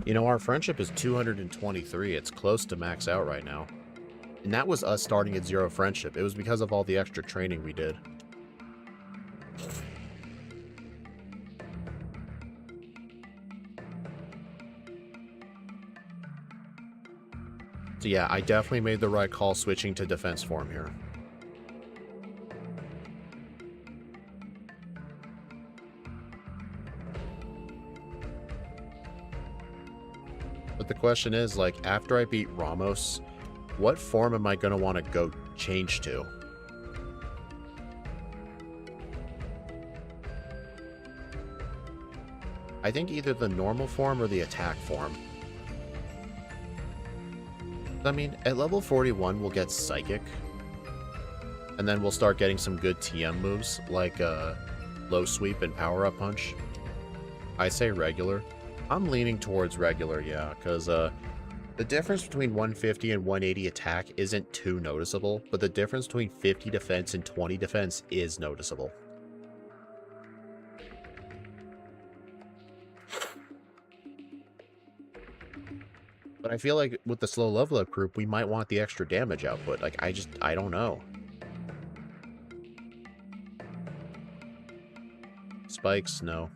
You know, our friendship is 223. It's close to max out right now. And that was us starting at 0 friendship. It was because of all the extra training we did. So yeah, I definitely made the right call switching to defense form here. But the question is, like, after I beat Ramos, what form am I going to want to go change to? I think either the normal form or the attack form. I mean, at level 41, we'll get Psychic. And then we'll start getting some good TM moves, like Low Sweep and Power Up Punch. I say regular. I'm leaning towards regular, yeah, because the difference between 150 and 180 attack isn't too noticeable, but the difference between 50 defense and 20 defense is noticeable. But But I feel like with the slow level up group, we might want the extra damage output. Like, I don't know. Spikes, no.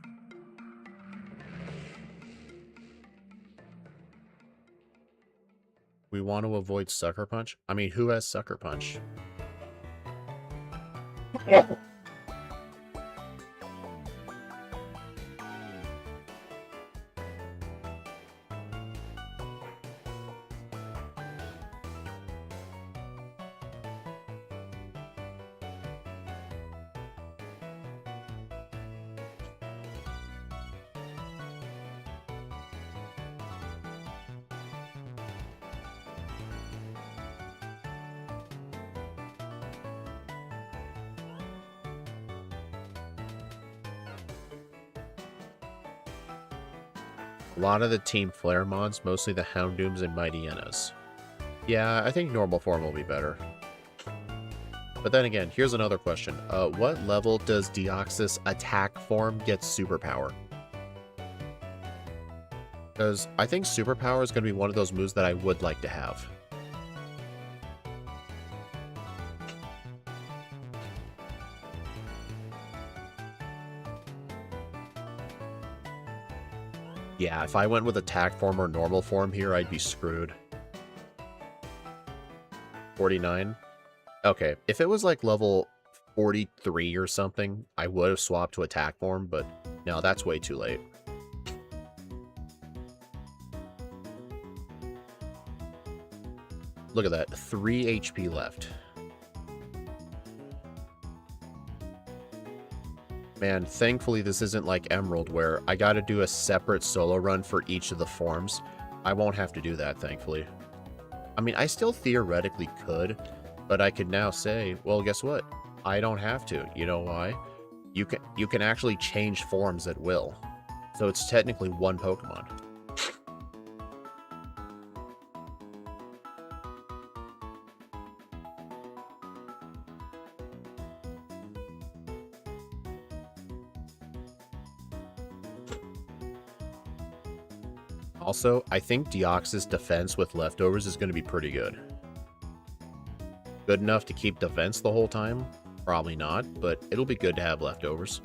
We want to avoid Sucker Punch? I mean, who has Sucker Punch? A lot of the Team Flare mods, mostly the Houndooms and Mighty Hyenas. Yeah, I think normal form will be better. But then again, here's another question. What level does Deoxys attack form get superpower? Because I think superpower is going to be one of those moves that I would like to have. Yeah, if I went with attack form or normal form here, I'd be screwed. 49? Okay, if it was like level 43 or something, I would have swapped to attack form, but no, that's way too late. Look at that, 3 HP left. Man, thankfully this isn't like Emerald where I gotta do a separate solo run for each of the forms. I won't have to do that, thankfully. I mean, I still theoretically could, but I could now say, well, guess what? I don't have to. You know why? You can actually change forms at will. So it's technically one Pokemon. Also, I think Deoxys' defense with leftovers is going to be pretty good. Good enough to keep defense the whole time? Probably not, but it'll be good to have leftovers.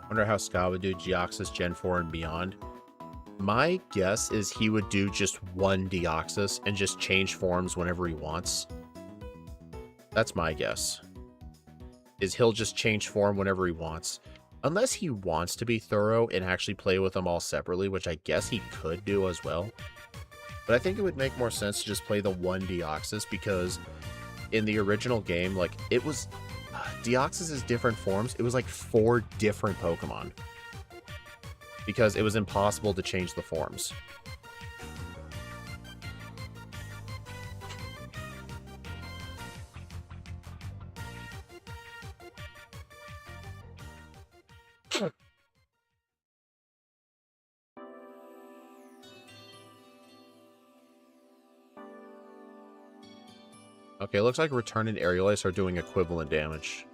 Wonder how Scott would do Deoxys Gen 4 and beyond. My guess is he would do just one Deoxys and just change forms whenever he wants. That's my guess. Is he'll just change form whenever he wants. Unless he wants to be thorough and actually play with them all separately, which I guess he could do as well. But I think it would make more sense to just play the one Deoxys because in the original game, like, it was... Deoxys' different forms, it was like 4 different Pokemon. Because it was impossible to change the forms. Okay, looks like Return and Aerial Ice are doing equivalent damage.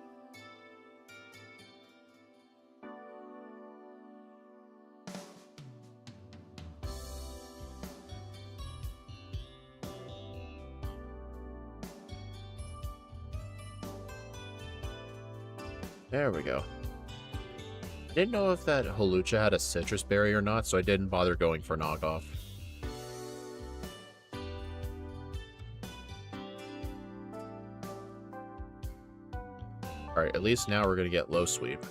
There we go. I didn't know if that Hawlucha had a citrus berry or not, so I didn't bother going for knockoff. Alright, at least now we're going to get low sweep.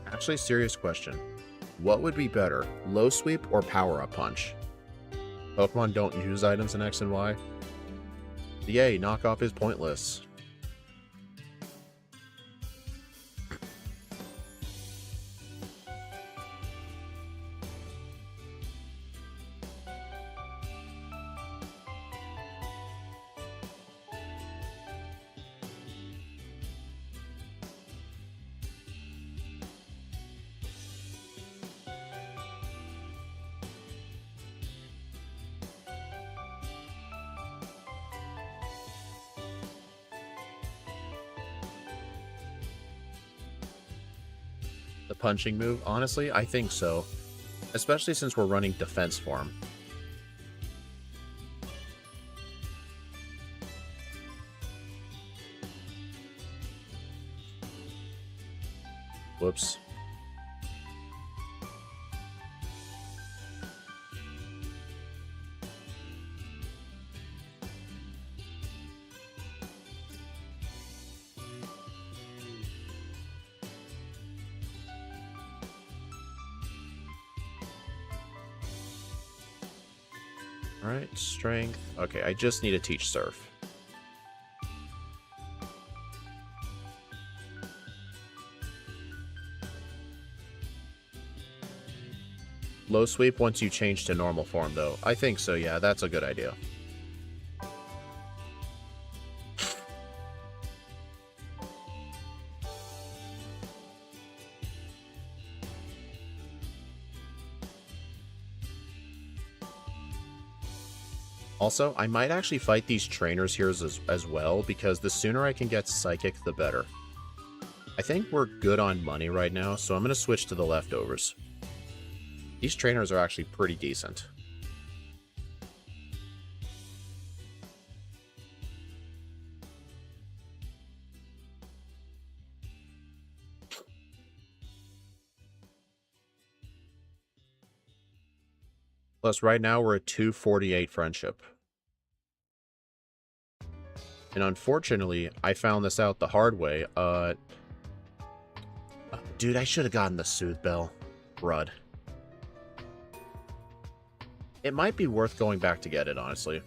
Actually, serious question. What would be better, low sweep or power-up punch? Pokemon don't use items in X and Y. Yay, knockoff is pointless. punching move? Honestly, I think so. Especially since we're running defense form. Whoops. Alright, strength. Okay, I just need to teach surf. Low sweep once you change to normal form, though. I think so, yeah, that's a good idea. Also, I might actually fight these trainers here as well, because the sooner I can get Psychic, the better. I think we're good on money right now, so I'm going to switch to the leftovers. These trainers are actually pretty decent. Plus, right now we're at 248 friendship. And unfortunately, I found this out the hard way. Dude, I should have gotten the Soothe Bell. Brud. It might be worth going back to get it, honestly.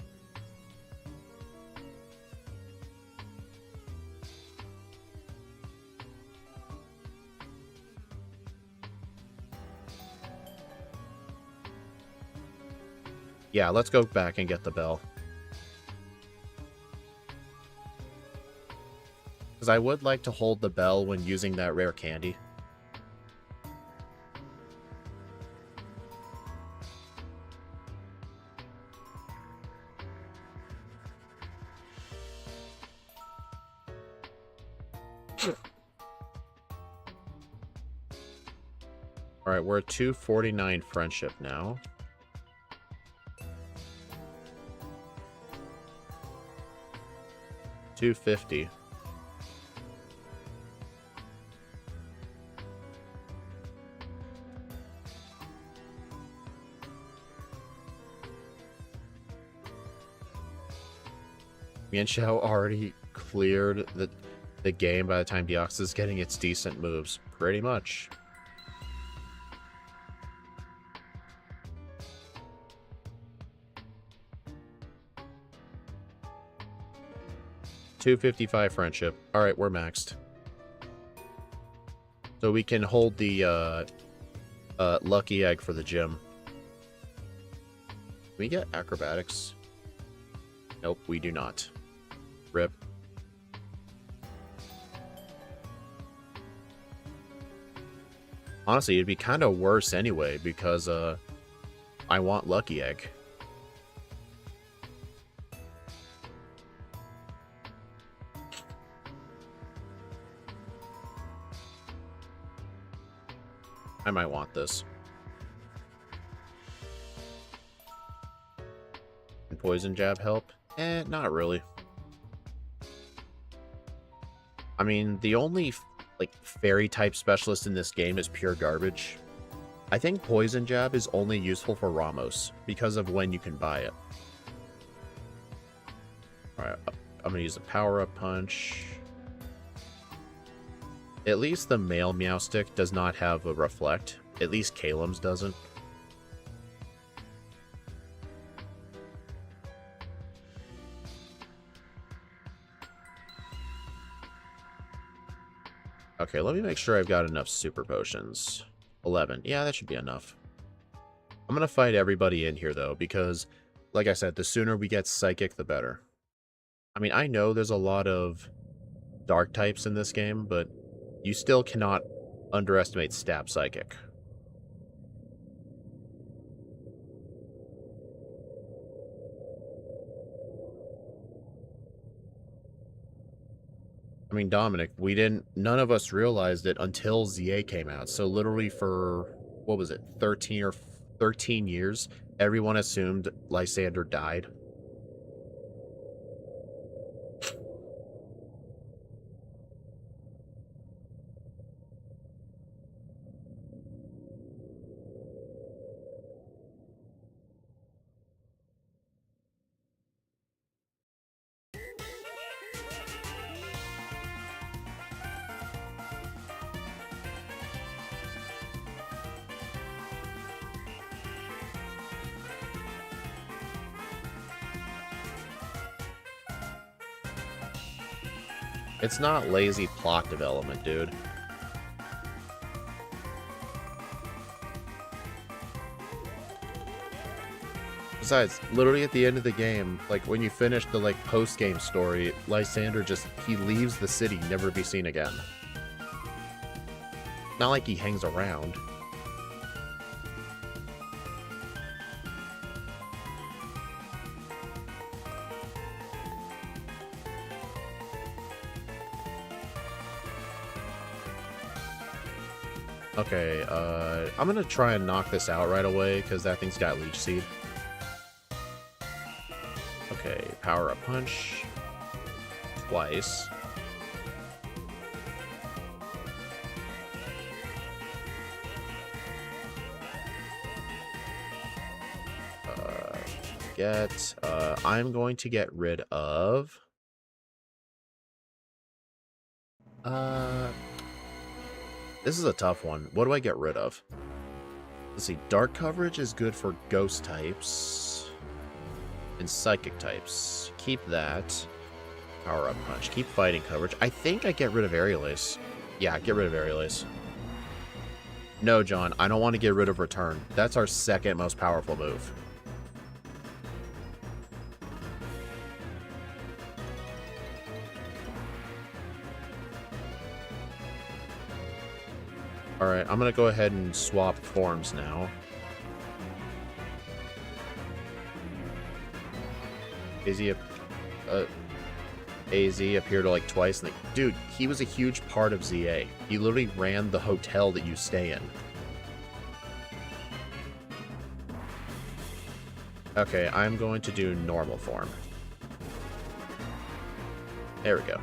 Yeah, let's go back and get the bell. Because I would like to hold the bell when using that rare candy. Alright, we're at 249 friendship now. $250. Mianxiao already cleared the game by the time Deoxys is getting its decent moves. Pretty much. $255 friendship. Alright, we're maxed. So we can hold the lucky egg for the gym. Can we get acrobatics? Nope, we do not. Rip. Honestly, it'd be kind of worse anyway, because I want lucky egg. I might want this. Can poison jab help? Not really. I mean, the only like fairy type specialist in this game is pure garbage. I think poison jab is only useful for Ramos because of when you can buy it. Alright, I'm gonna use a power-up punch. At least the male Meowstic does not have a reflect. At least Kalem's doesn't. Okay, let me make sure I've got enough super potions. 11. Yeah, that should be enough. I'm gonna fight everybody in here, though, because, like I said, the sooner we get Psychic, the better. I mean, I know there's a lot of Dark types in this game, but you still cannot underestimate Stab Psychic. I mean, Dominic, none of us realized it until ZA came out. So literally for, what was it, 13 years, everyone assumed Lysander died. It's not lazy plot development, dude. Besides, literally at the end of the game, like, when you finish the, like, post-game story, Lysander he leaves the city, never to be seen again. Not like he hangs around. Okay, I'm gonna try and knock this out right away, because that thing's got Leech Seed. Okay, Power Up Punch. Twice. I'm going to get rid of... This is a tough one. What do I get rid of? Let's see. Dark coverage is good for ghost types and psychic types. Keep that. Power Up Punch. Keep fighting coverage. I think I get rid of Aerial Ace. Yeah, get rid of Aerial Ace. No, John. I don't want to get rid of Return. That's our second most powerful move. Alright, I'm gonna go ahead and swap forms now. AZ appeared like twice. And dude, he was a huge part of ZA. He literally ran the hotel that you stay in. Okay, I'm going to do normal form. There we go.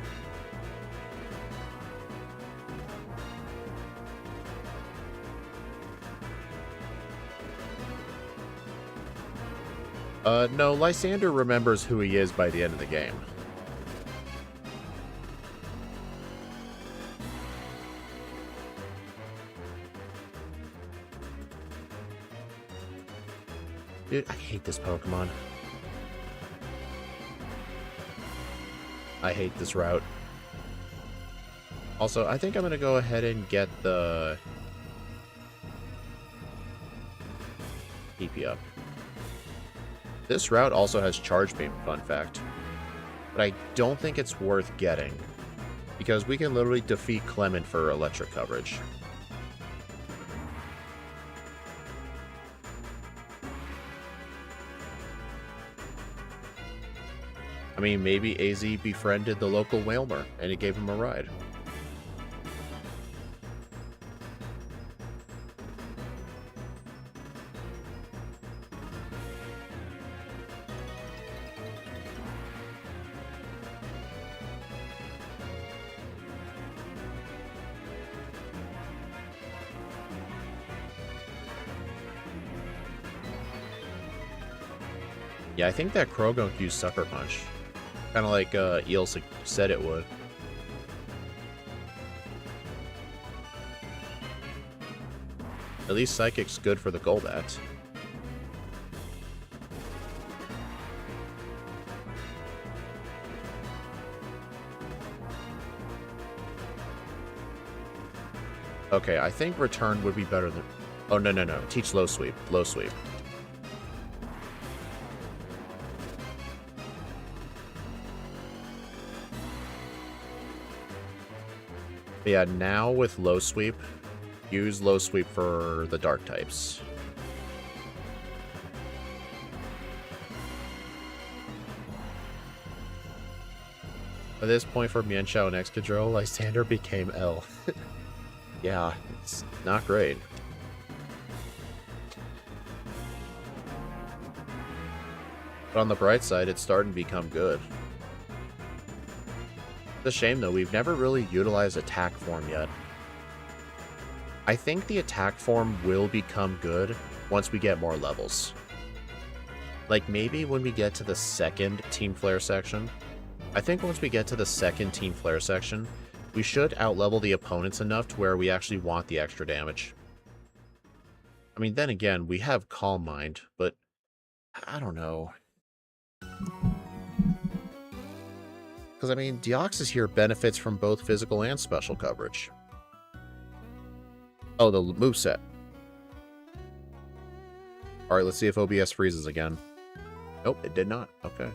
No, Lysander remembers who he is by the end of the game. Dude, I hate this Pokemon. I hate this route. Also, I think I'm going to go ahead and get the PP up. This route also has Charge Beam, fun fact. But I don't think it's worth getting, because we can literally defeat Clement for electric coverage. I mean, maybe AZ befriended the local Whalmer, and it gave him a ride. Yeah, I think that Krogunk used Sucker Punch. Kind of like Eel said it would. At least Psychic's good for the Golbat. Okay, I think Return would be better than... Oh, no, no, no. Teach Low Sweep. Low Sweep. But yeah, now with Low Sweep, use Low Sweep for the Dark types. At this point for Mienshao and Excadrill, Lysander became L. Yeah, it's not great. But on the bright side, it's starting to become good. It's a shame, though. We've never really utilized attack form yet. I think the attack form will become good once we get more levels. Like, maybe when we get to the second Team Flare section. I think once we get to the second Team Flare section, we should outlevel the opponents enough to where we actually want the extra damage. I mean, then again, we have Calm Mind, but I don't know. Because, I mean, Deoxys here benefits from both physical and special coverage. Oh, the moveset. Alright, let's see if OBS freezes again. Nope, it did not. Okay.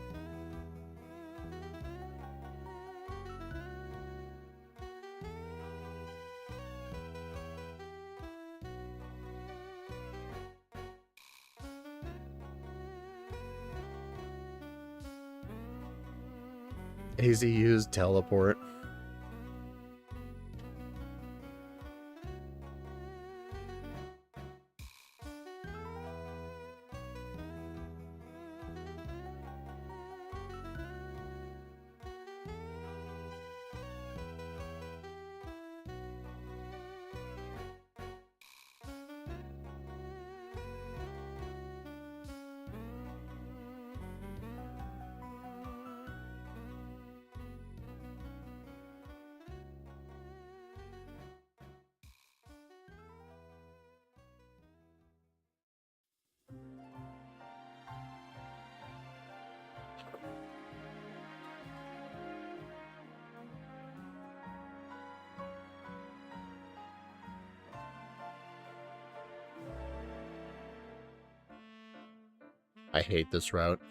AZ used teleport. I hate this route.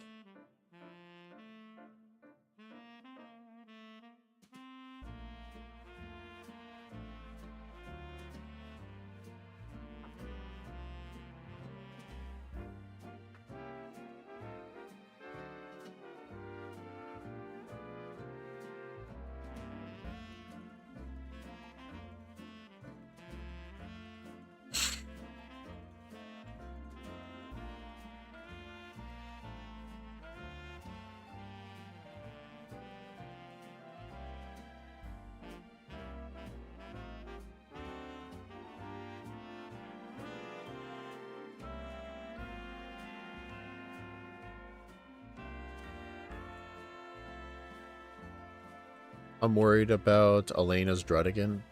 I'm worried about Elena's Drudigan.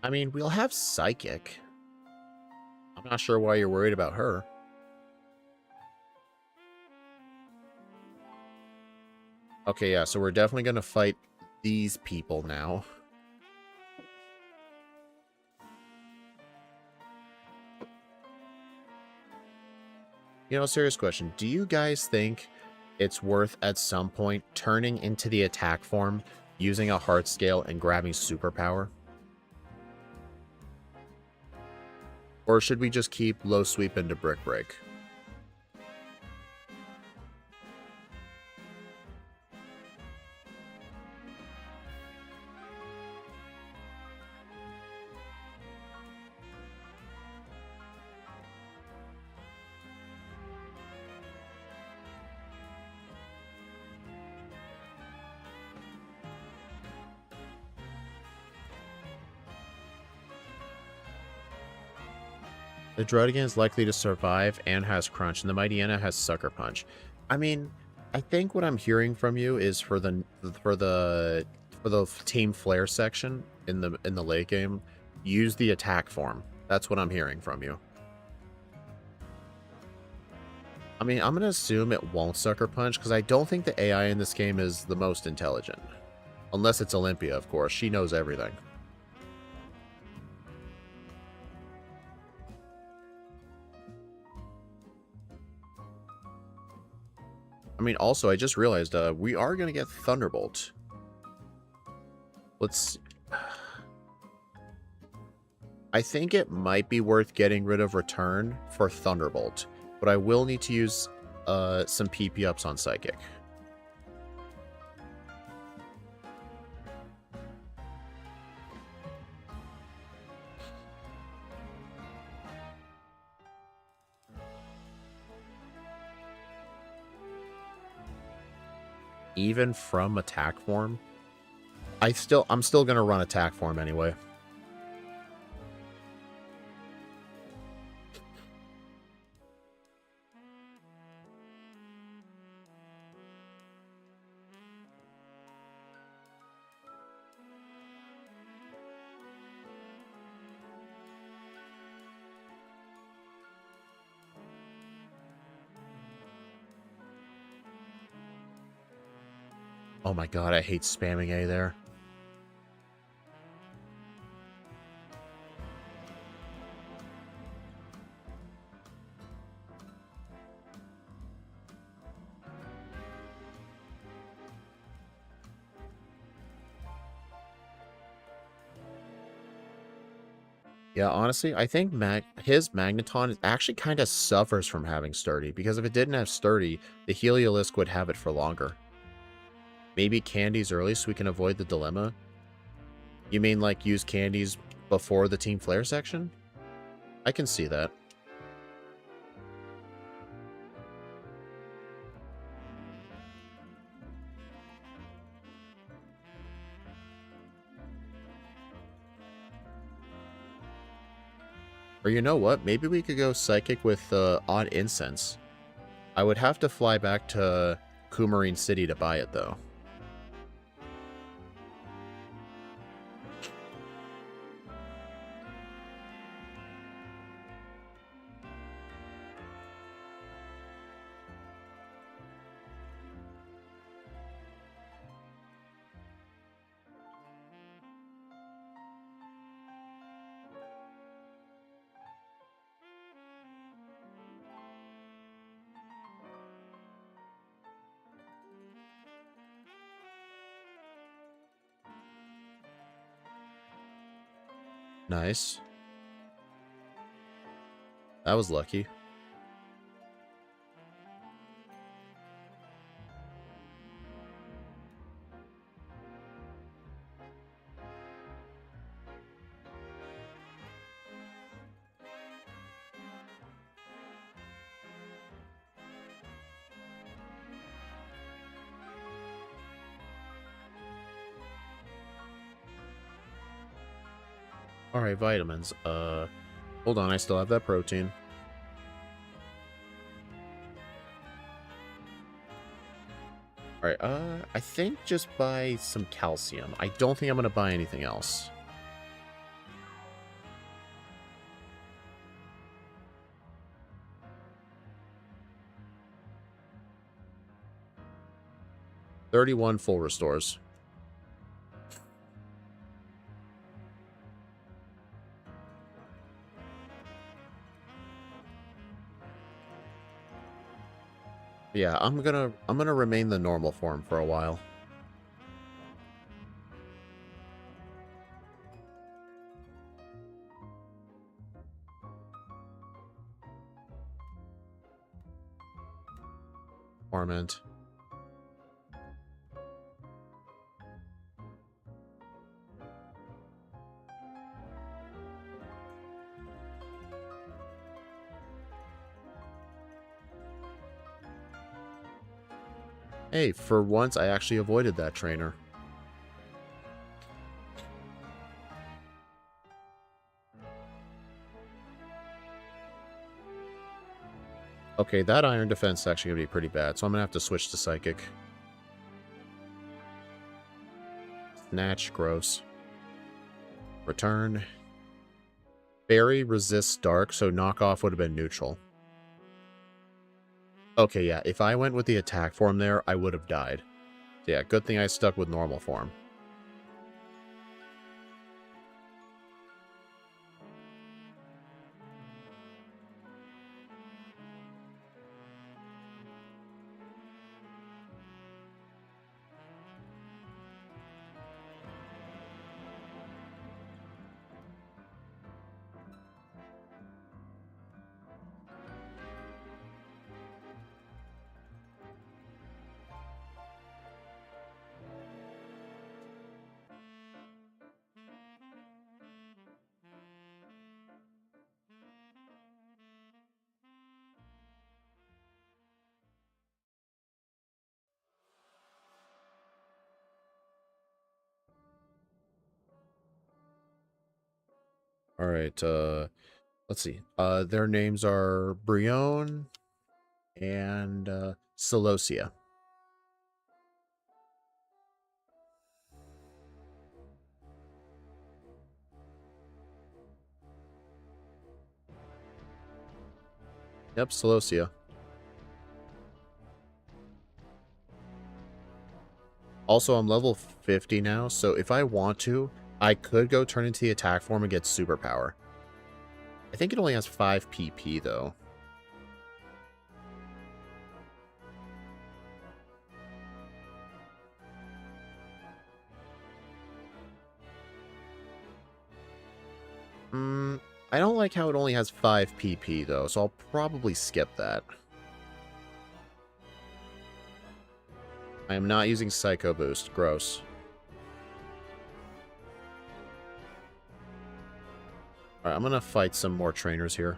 I mean, we'll have Psychic. I'm not sure why you're worried about her. Okay, yeah, so we're definitely going to fight these people now. You know, serious question. Do you guys think it's worth at some point turning into the attack form, using a heart scale and grabbing superpower? Or should we just keep low sweep into brick break? The Drudigan is likely to survive and has Crunch, and the Mightyena has Sucker Punch. I mean, I think what I'm hearing from you is for the Team Flare section in the late game, use the attack form. That's what I'm hearing from you. I mean, I'm gonna assume it won't Sucker Punch because I don't think the AI in this game is the most intelligent, unless it's Olympia, of course. She knows everything. I mean, also, I just realized we are going to get Thunderbolt. Let's... I think it might be worth getting rid of Return for Thunderbolt, but I will need to use some PP ups on Psychic. even from attack form, I'm still gonna run attack form anyway. Oh my god, I hate spamming A there. Yeah, honestly, I think his Magneton actually kind of suffers from having Sturdy, because if it didn't have Sturdy, the Heliolisk would have it for longer. Maybe candies early so we can avoid the dilemma? You mean like use candies before the Team Flare section? I can see that. Or you know what? Maybe we could go Psychic with Odd Incense. I would have to fly back to Coumarine City to buy it, though. Nice. That was lucky. Alright, vitamins. Hold on, I still have that protein. Alright, I think just buy some calcium. I don't think I'm gonna buy anything else. $31 full restores. Yeah, I'm gonna remain the normal form for a while. Torment. Hey, for once I actually avoided that trainer. Okay, that iron defense is actually gonna be pretty bad, so I'm gonna have to switch to Psychic. Snatch, gross. Return. Berry resists dark, so knockoff would have been neutral. Okay, yeah, if I went with the attack form there, I would have died. So yeah, good thing I stuck with normal form. All right, let's see. Their names are Brion and Celosia. Yep, Celosia. Also, I'm level 50 now, so if I want to, I could go turn into the attack form and get superpower. I think it only has 5 PP, though. I don't like how it only has 5 PP, though, so I'll probably skip that. I am not using Psycho Boost. Gross. Alright, I'm gonna fight some more trainers here.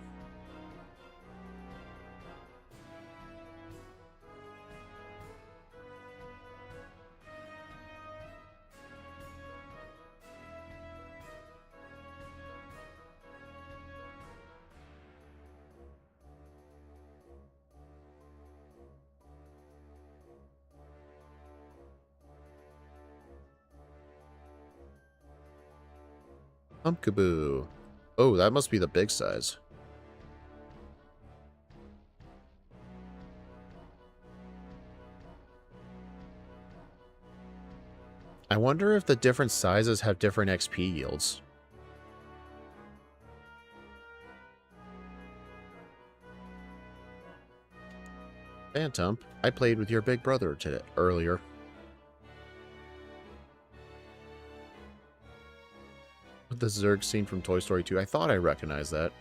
Pumpkaboo. Oh, that must be the big size. I wonder if the different sizes have different XP yields. Phantom, I played with your big brother earlier. The Zerg scene from Toy Story 2. I thought I recognized that.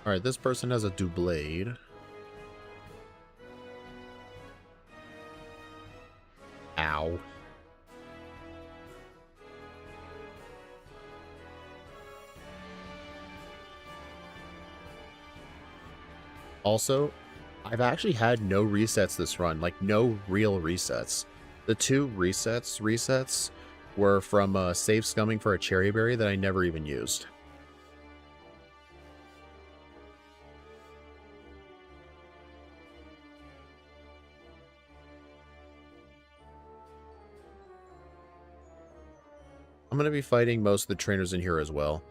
Alright, this person has a Doublade. Ow. Also, I've actually had no resets this run. Like, no real resets. The 2 resets were from save scumming for a cherry berry that I never even used. I'm going to be fighting most of the trainers in here as well.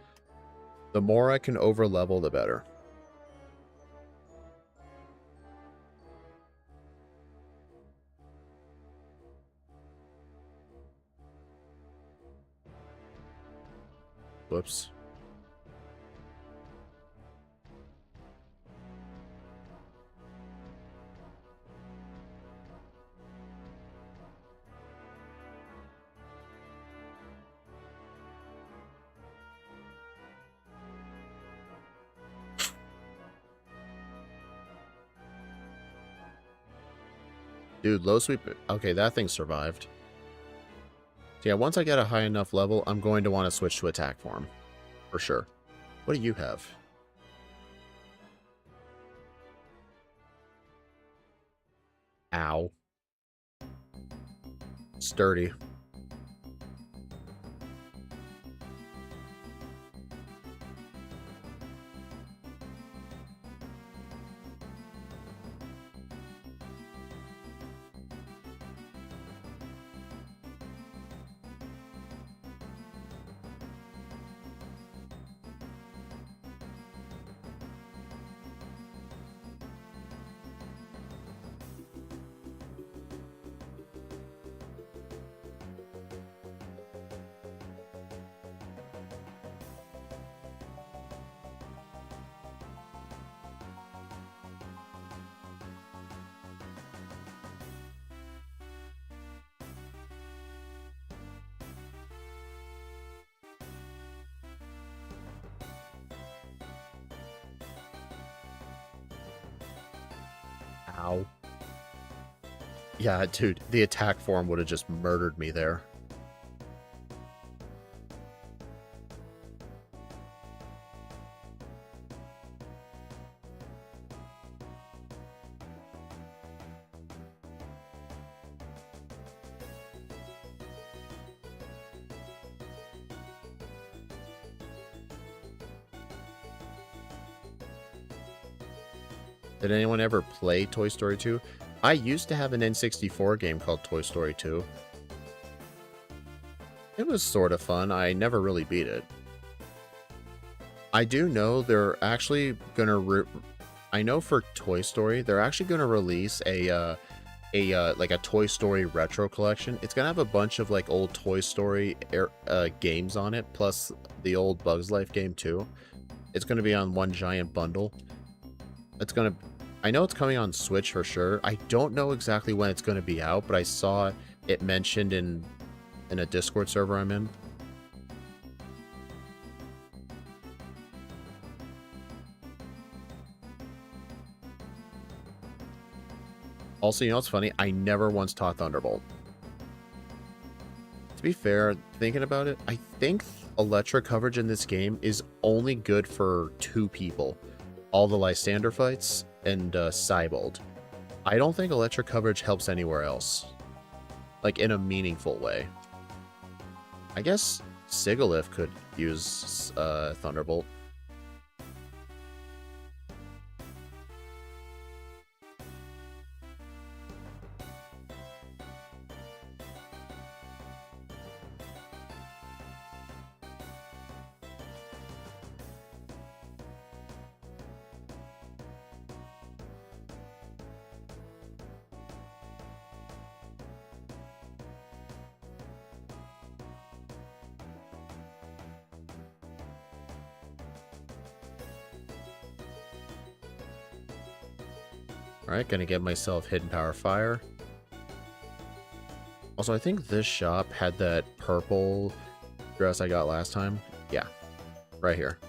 The more I can overlevel, the better. Whoops. Dude, low sweep. Okay, that thing survived. So yeah, once I get a high enough level, I'm going to want to switch to attack form. For sure. What do you have? Ow. Sturdy. Ow. Yeah, dude, the attack form would have just murdered me there. Did anyone ever play Toy Story 2? I used to have an N64 game called Toy Story 2. It was sort of fun. I never really beat it. I do know they're actually gonna I know for Toy Story, they're actually gonna release a like a Toy Story retro collection. It's gonna have a bunch of like old Toy Story games on it, plus the old Bugs Life game too. It's gonna be on one giant bundle. I know it's coming on Switch for sure. I don't know exactly when it's gonna be out, but I saw it mentioned in a Discord server I'm in. Also, you know what's funny? I never once taught Thunderbolt. To be fair, thinking about it, I think Electra coverage in this game is only good for 2 people. All the Lysander fights and Cybold. I don't think Electra coverage helps anywhere else. Like, in a meaningful way. I guess Sigalith could use Thunderbolt. Alright, gonna get myself Hidden Power Fire. Also, I think this shop had that purple dress I got last time. Yeah, right here.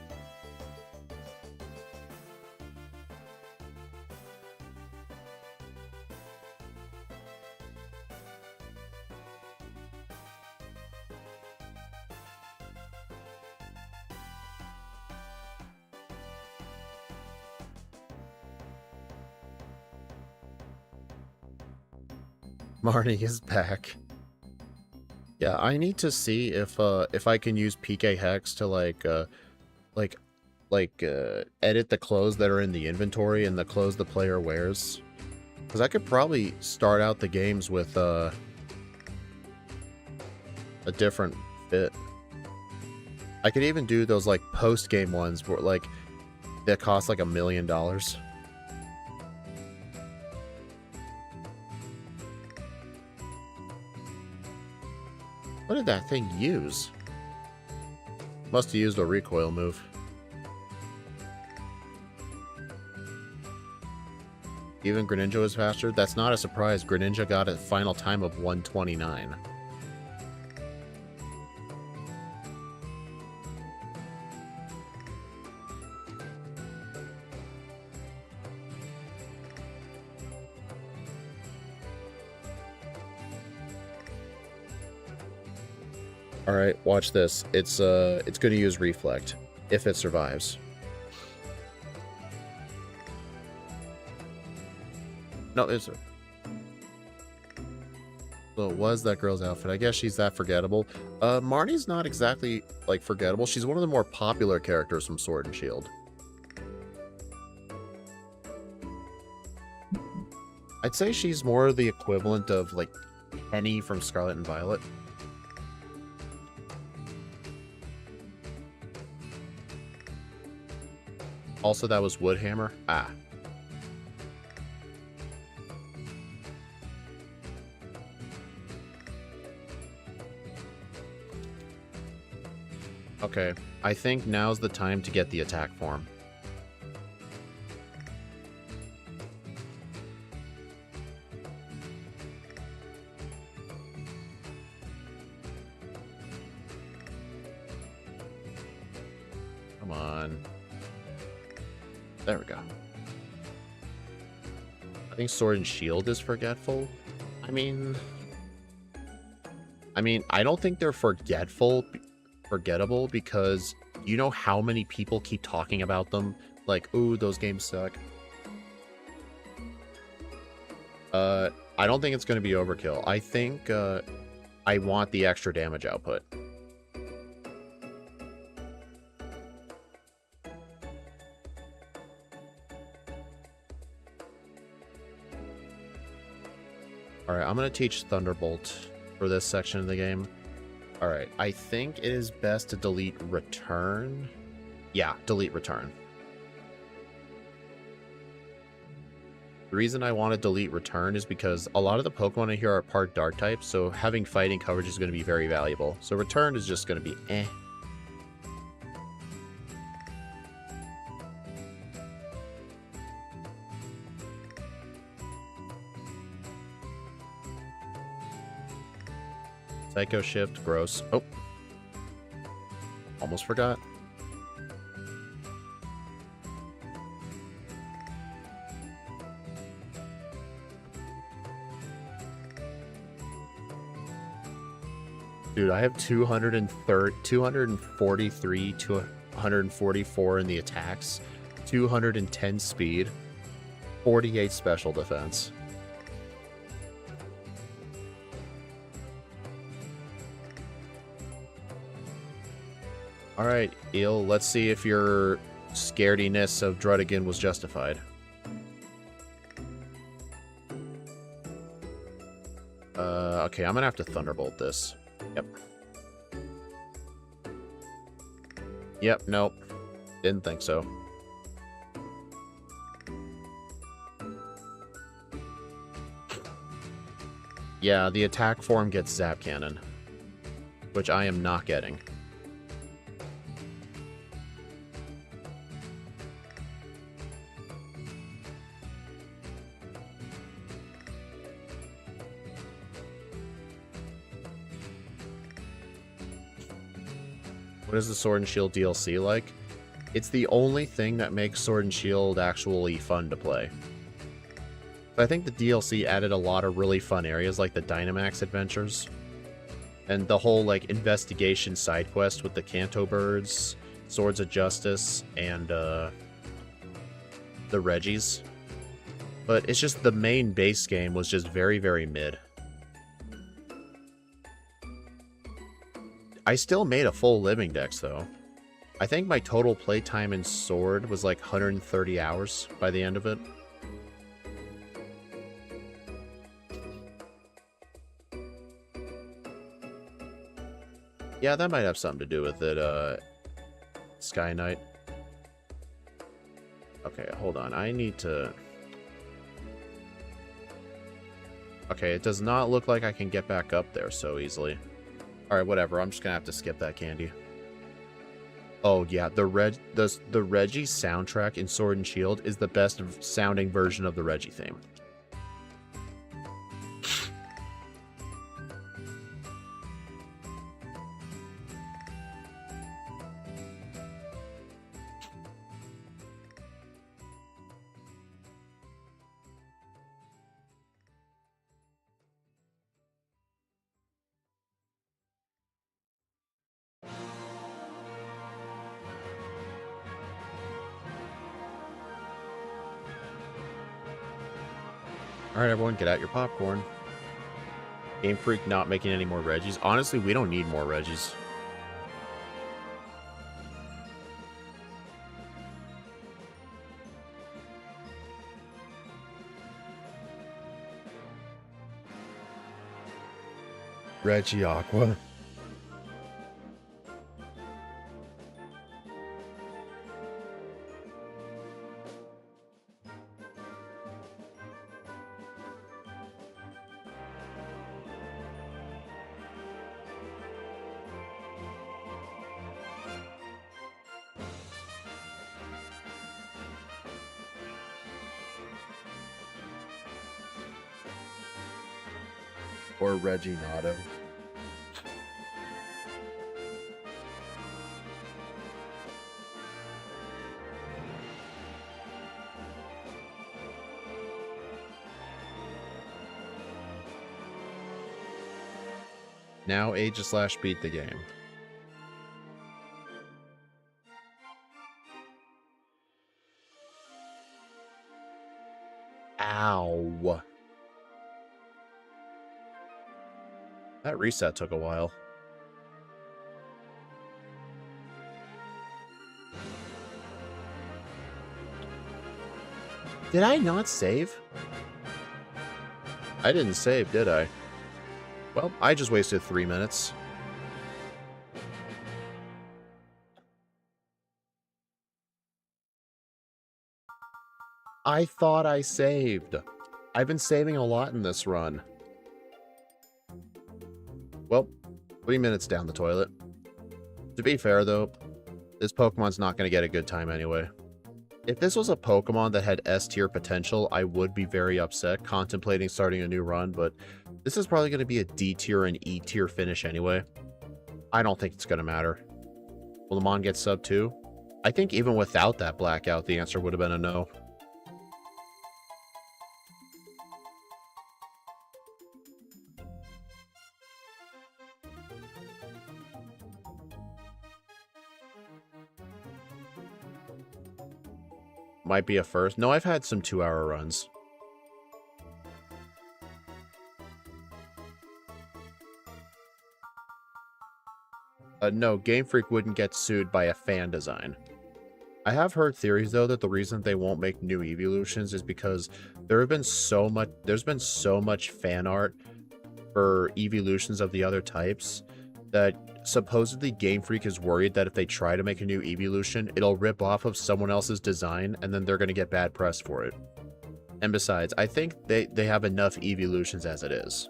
Marnie is back. Yeah, I need to see if I can use PK Hex to edit the clothes that are in the inventory and the clothes the player wears. Because I could probably start out the games with a different fit. I could even do those like post-game ones where like that cost like $1 million. What did that thing use? Must have used a recoil move. Even Greninja was faster? That's not a surprise. Greninja got a final time of 129. Alright, watch this. It's gonna use Reflect, if it survives. No, it's... So it was that girl's outfit. I guess she's that forgettable. Marnie's not exactly, like, forgettable. She's one of the more popular characters from Sword and Shield. I'd say she's more the equivalent of, like, Penny from Scarlet and Violet. Also, that was Woodhammer. Ah. Okay, I think now's the time to get the attack form. Come on. There we go. I think Sword and Shield is forgetful. I mean, I don't think they're forgettable because you know how many people keep talking about them? Like, ooh, those games suck. I don't think it's going to be overkill. I think, I want the extra damage output. Alright, I'm going to teach Thunderbolt for this section of the game. Alright, I think it is best to delete Return. Yeah, delete Return. The reason I want to delete Return is because a lot of the Pokemon in here are part Dark type, so having fighting coverage is going to be very valuable. So Return is just going to be eh. Psycho Shift, gross. Oh. Almost forgot. Dude, I have 243 to 144 in the attacks, 210 speed, 48 special defense. Alright, Eel, let's see if your scarediness of Druddigan was justified. Okay, I'm gonna have to Thunderbolt this. Yep. Yep, nope. Didn't think so. Yeah, the attack form gets Zap Cannon, which I am not getting. What is the Sword and Shield DLC like? It's the only thing that makes Sword and Shield actually fun to play. I think the DLC added a lot of really fun areas like the Dynamax adventures. And the whole like investigation side quest with the Kanto birds, Swords of Justice, and the Reggies. But it's just the main base game was just very, very mid. I still made a full living dex, though. I think my total playtime in Sword was like 130 hours by the end of it. Yeah, that might have something to do with it, Sky Knight. Okay, hold on. I need to... Okay, it does not look like I can get back up there so easily. Alright, whatever. I'm just gonna have to skip that candy. Oh, yeah. The Reggie soundtrack in Sword and Shield is the best sounding version of the Reggie theme. Alright, everyone, get out your popcorn. Game Freak not making any more Reggies. Honestly, we don't need more Reggies. Reggie Aqua. Or Reggie Nato. Now Age/Slash beat the game. Ow. That reset took a while. Did I not save? I didn't save, did I? Well, I just wasted 3 minutes. I thought I saved. I've been saving a lot in this run. Well, 3 minutes down the toilet. To be fair, though, this Pokemon's not going to get a good time anyway. If this was a Pokemon that had S-tier potential, I would be very upset, contemplating starting a new run, but this is probably going to be a D-tier and E-tier finish anyway. I don't think it's going to matter. Will the Mon get sub 2? I think even without that blackout, the answer would have been a no. Might be a first. No, I've had some 2-hour runs. No, Game Freak wouldn't get sued by a fan design. I have heard theories, though, that the reason they won't make new evolutions is because there's been so much fan art for evolutions of the other types that supposedly Game Freak is worried that if they try to make a new evolution, it'll rip off of someone else's design, and then they're going to get bad press for it. And besides, I think they have enough evolutions as it is.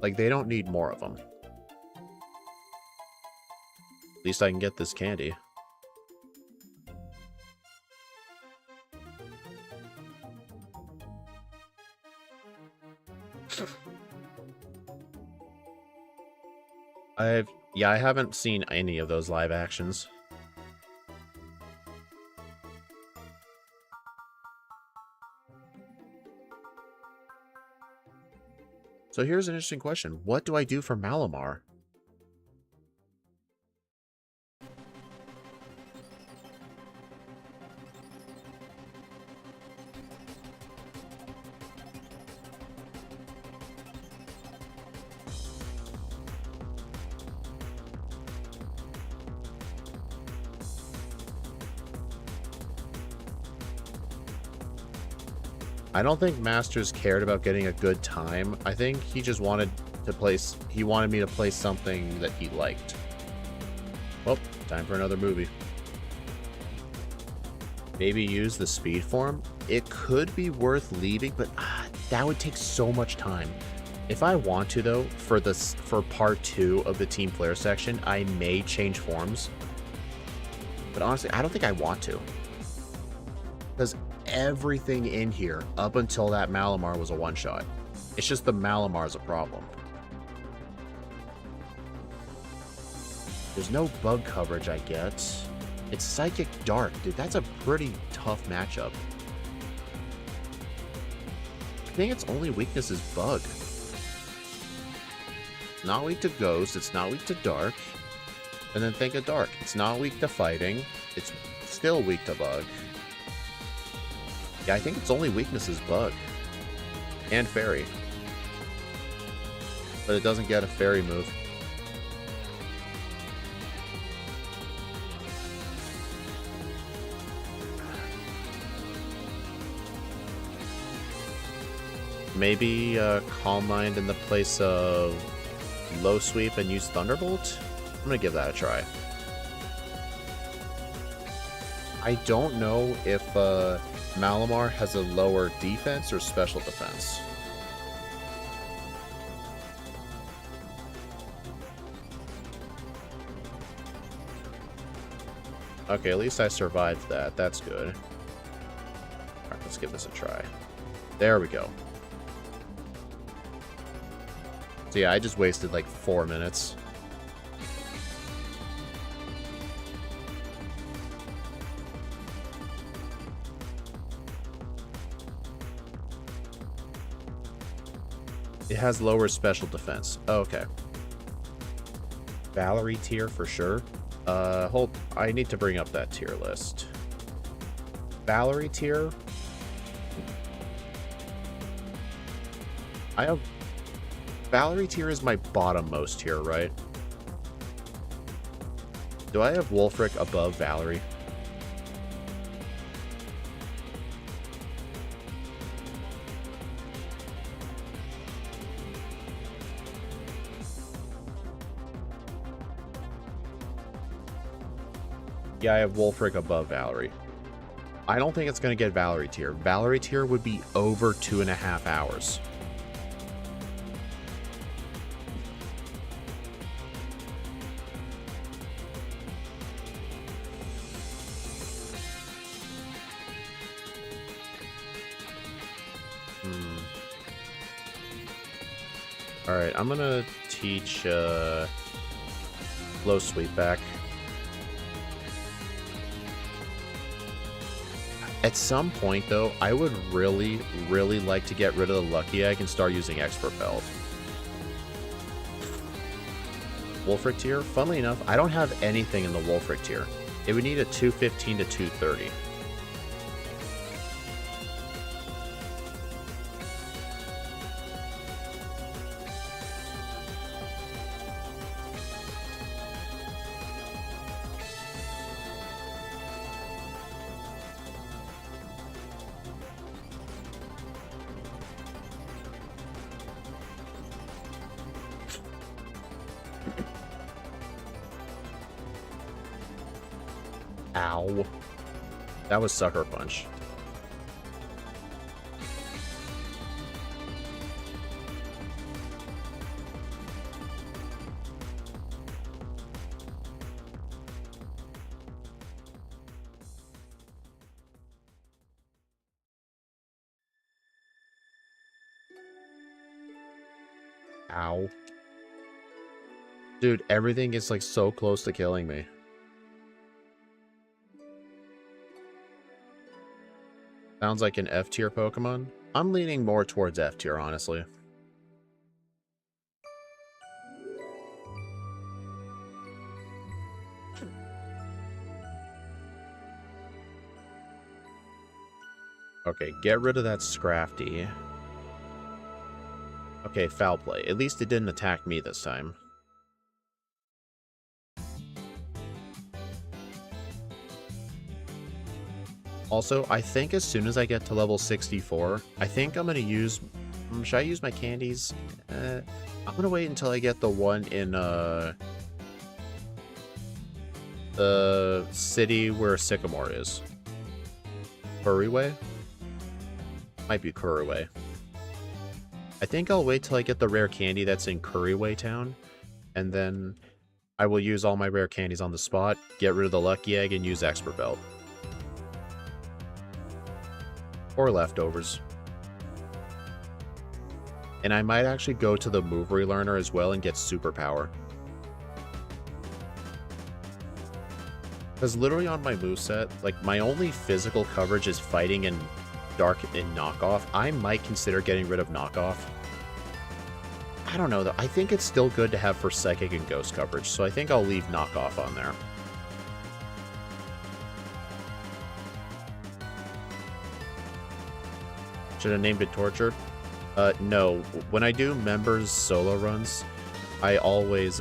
Like, they don't need more of them. At least I can get this candy. I haven't seen any of those live actions. So here's an interesting question. What do I do for Malamar? I don't think Masters cared about getting a good time. I think he just wanted to place. He wanted me to play something that he liked. Well, time for another movie. Maybe use the speed form. It could be worth leaving, but that would take so much time. If I want to, though, for part 2 of the team player section, I may change forms. But honestly, I don't think I want to. Because everything in here up until that Malamar was a one-shot. It's just the Malamar's a problem. There's no bug coverage I get. It's Psychic Dark, dude. That's a pretty tough matchup. I think its only weakness is Bug. It's not weak to Ghost. It's not weak to Dark. And then think of Dark. It's not weak to Fighting. It's still weak to Bug. Yeah, I think its only weakness is Bug. And Fairy. But it doesn't get a Fairy move. Maybe Calm Mind in the place of Low Sweep and use Thunderbolt? I'm gonna give that a try. I don't know if Malamar has a lower defense or special defense. Okay, at least I survived that. That's good. Alright, let's give this a try. There we go. So yeah, I just wasted like 4 minutes. It has lower special defense. Oh, okay. Valerie tier for sure. I need to bring up that tier list. Valerie tier. Valerie tier is my bottom-most tier, right? Do I have Wolfric above Valerie? Yeah, I have Wolfric above Valerie. I don't think it's going to get Valerie tier. Valerie tier would be over 2.5 hours. Alright, I'm going to teach Low Sweetback. At some point, though, I would really, really like to get rid of the Lucky Egg and start using Expert Belt. Wolfric tier? Funnily enough, I don't have anything in the Wolfric tier. It would need a 215 to 230. Ow. That was Sucker Punch. Ow. Dude, everything is like so close to killing me. Sounds like an F tier Pokemon. I'm leaning more towards F tier, honestly. Okay, get rid of that Scrafty. Okay, foul play. At least it didn't attack me this time. Also, I think as soon as I get to level 64, I think I'm going to use... should I use my candies? I'm going to wait until I get the one in the city where Sycamore is. Kuriwe? Might be Kuriwe. I think I'll wait till I get the rare candy that's in Kuriwe Town, and then I will use all my rare candies on the spot, get rid of the Lucky Egg, and use Expert Belt. Or leftovers. And I might actually go to the Move Relearner as well and get Superpower. Because literally on my moveset, like, my only physical coverage is fighting and Dark and Knockoff. I might consider getting rid of Knockoff. I don't know, though. I think it's still good to have for Psychic and Ghost coverage, so I think I'll leave Knockoff on there. Should have named it Tortured? No. When I do members solo runs, I always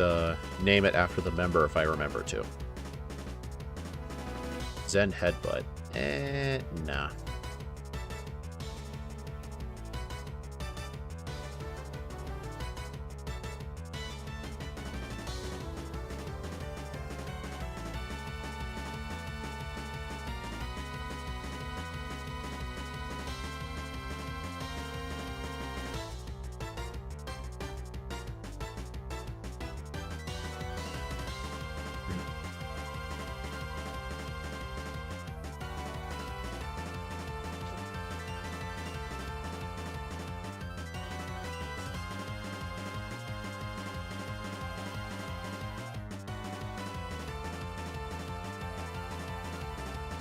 name it after the member if I remember to. Zen Headbutt. Nah.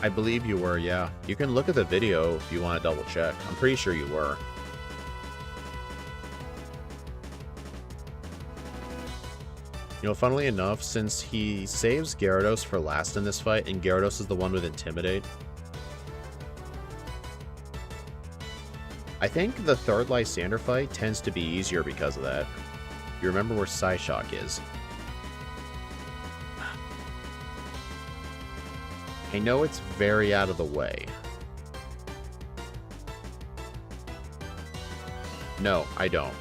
I believe you were, yeah. You can look at the video if you want to double check. I'm pretty sure you were. You know, funnily enough, since he saves Gyarados for last in this fight, and Gyarados is the one with Intimidate, I think the third Lysander fight tends to be easier because of that. You remember where Psyshock is. I know it's very out of the way. No, I don't.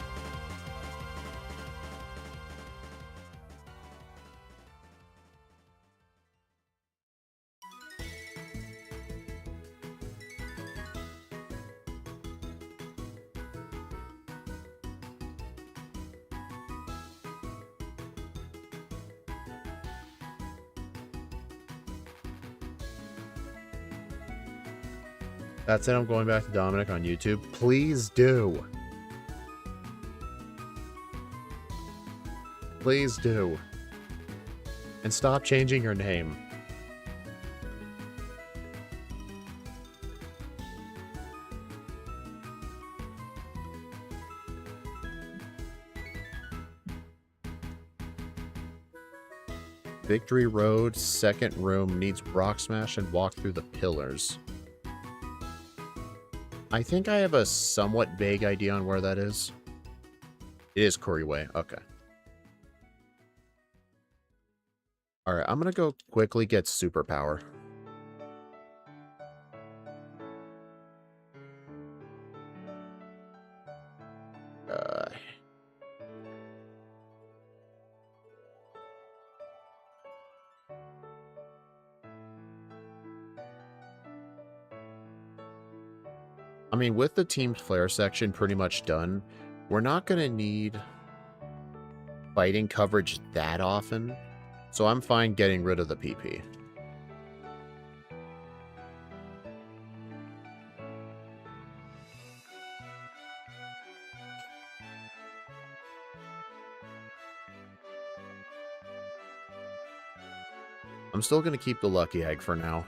That's it. I'm going back to Dominic on YouTube. Please do. Please do. And stop changing your name. Victory Road, second room, needs rock smash and walk through the pillars. I think I have a somewhat vague idea on where that is. It is Kuriway. Okay. Alright, I'm gonna go quickly get superpower. I mean, with the teamed flare section pretty much done, we're not going to need fighting coverage that often, so I'm fine getting rid of the PP. I'm still going to keep the Lucky Egg for now.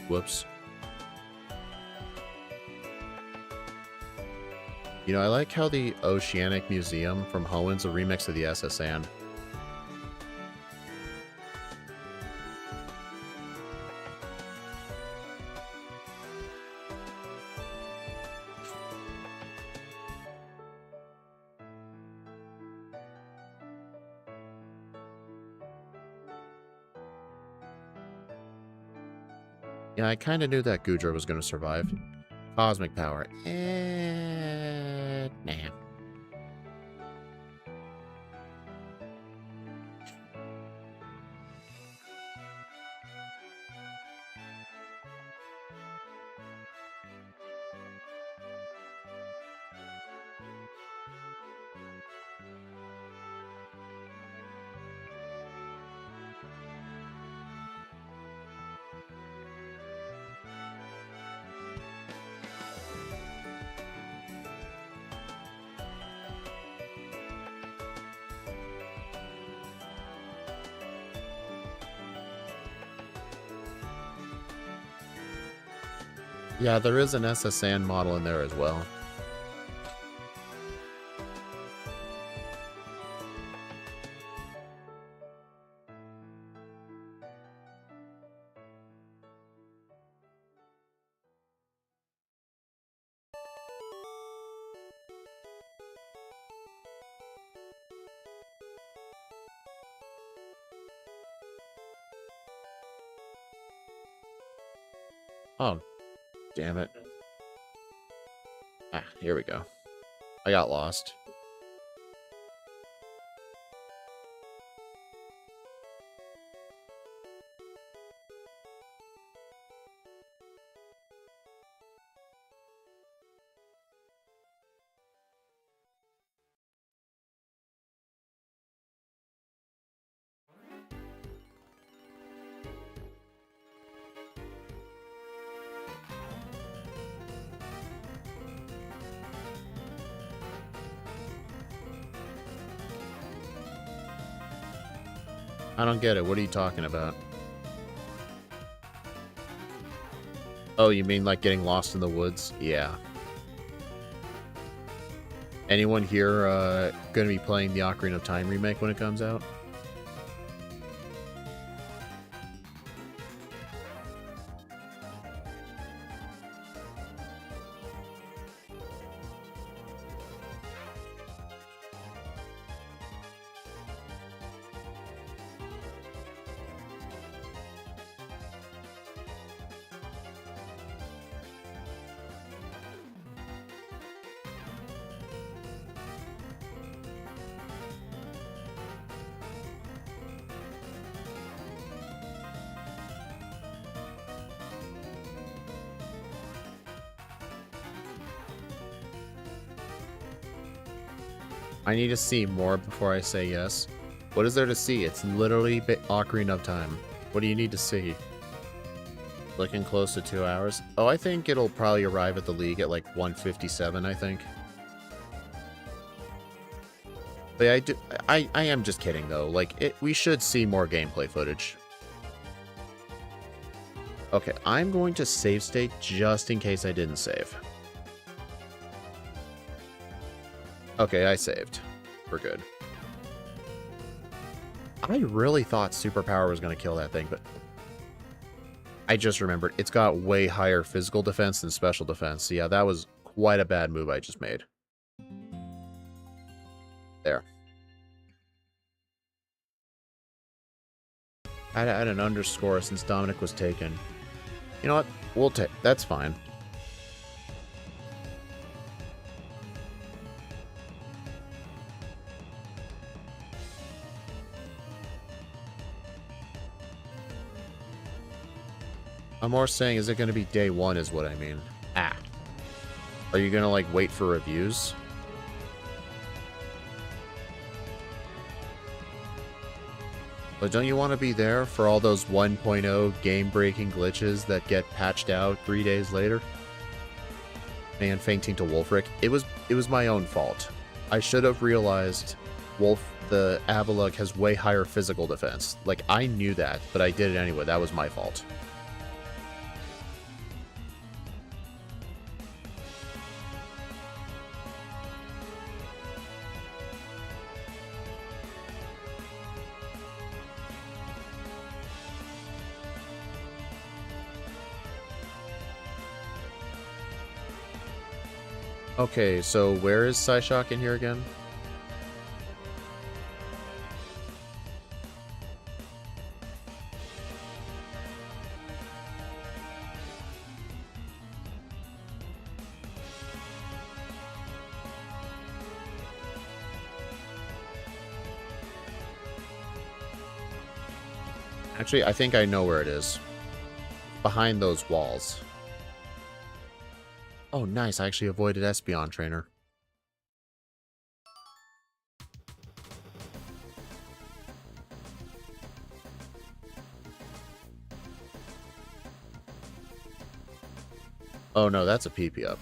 Whoops. You know, I like how the Oceanic Museum from Hoen's a remix of the SSN. Yeah, I kind of knew that Gudra was going to survive. Cosmic power. Nah. Yeah, there is an SSN model in there as well. Oh, damn it. Ah, here we go. I got lost. I don't get it. What are you talking about? Oh, you mean like getting lost in the woods? Yeah. Anyone here going to be playing the Ocarina of Time remake when it comes out? I need to see more before I say yes. What is there to see? It's literally Ocarina of Time. What do you need to see? Looking close to 2 hours. Oh, I think it'll probably arrive at the League at like 157, I think. But yeah, I am just kidding though. Like, we should see more gameplay footage. Okay, I'm going to save state just in case I didn't save. Okay, I saved. We're good. I really thought Superpower was going to kill that thing, but I just remembered it's got way higher physical defense than special defense. So yeah, that was quite a bad move I just made. There. I had an underscore since Dominic was taken. You know what? We'll take... That's fine. I'm more saying, is it going to be day one is what I mean. Ah. Are you going to, like, wait for reviews? But don't you want to be there for all those 1.0 game-breaking glitches that get patched out 3 days later? Man, fainting to Wolfric. It was my own fault. I should have realized the Avalugg has way higher physical defense. Like, I knew that, but I did it anyway. That was my fault. Okay, so where is Psyshock in here again? Actually, I think I know where it is. Behind those walls. Oh, nice. I actually avoided Espeon Trainer. Oh, no, that's a PP up.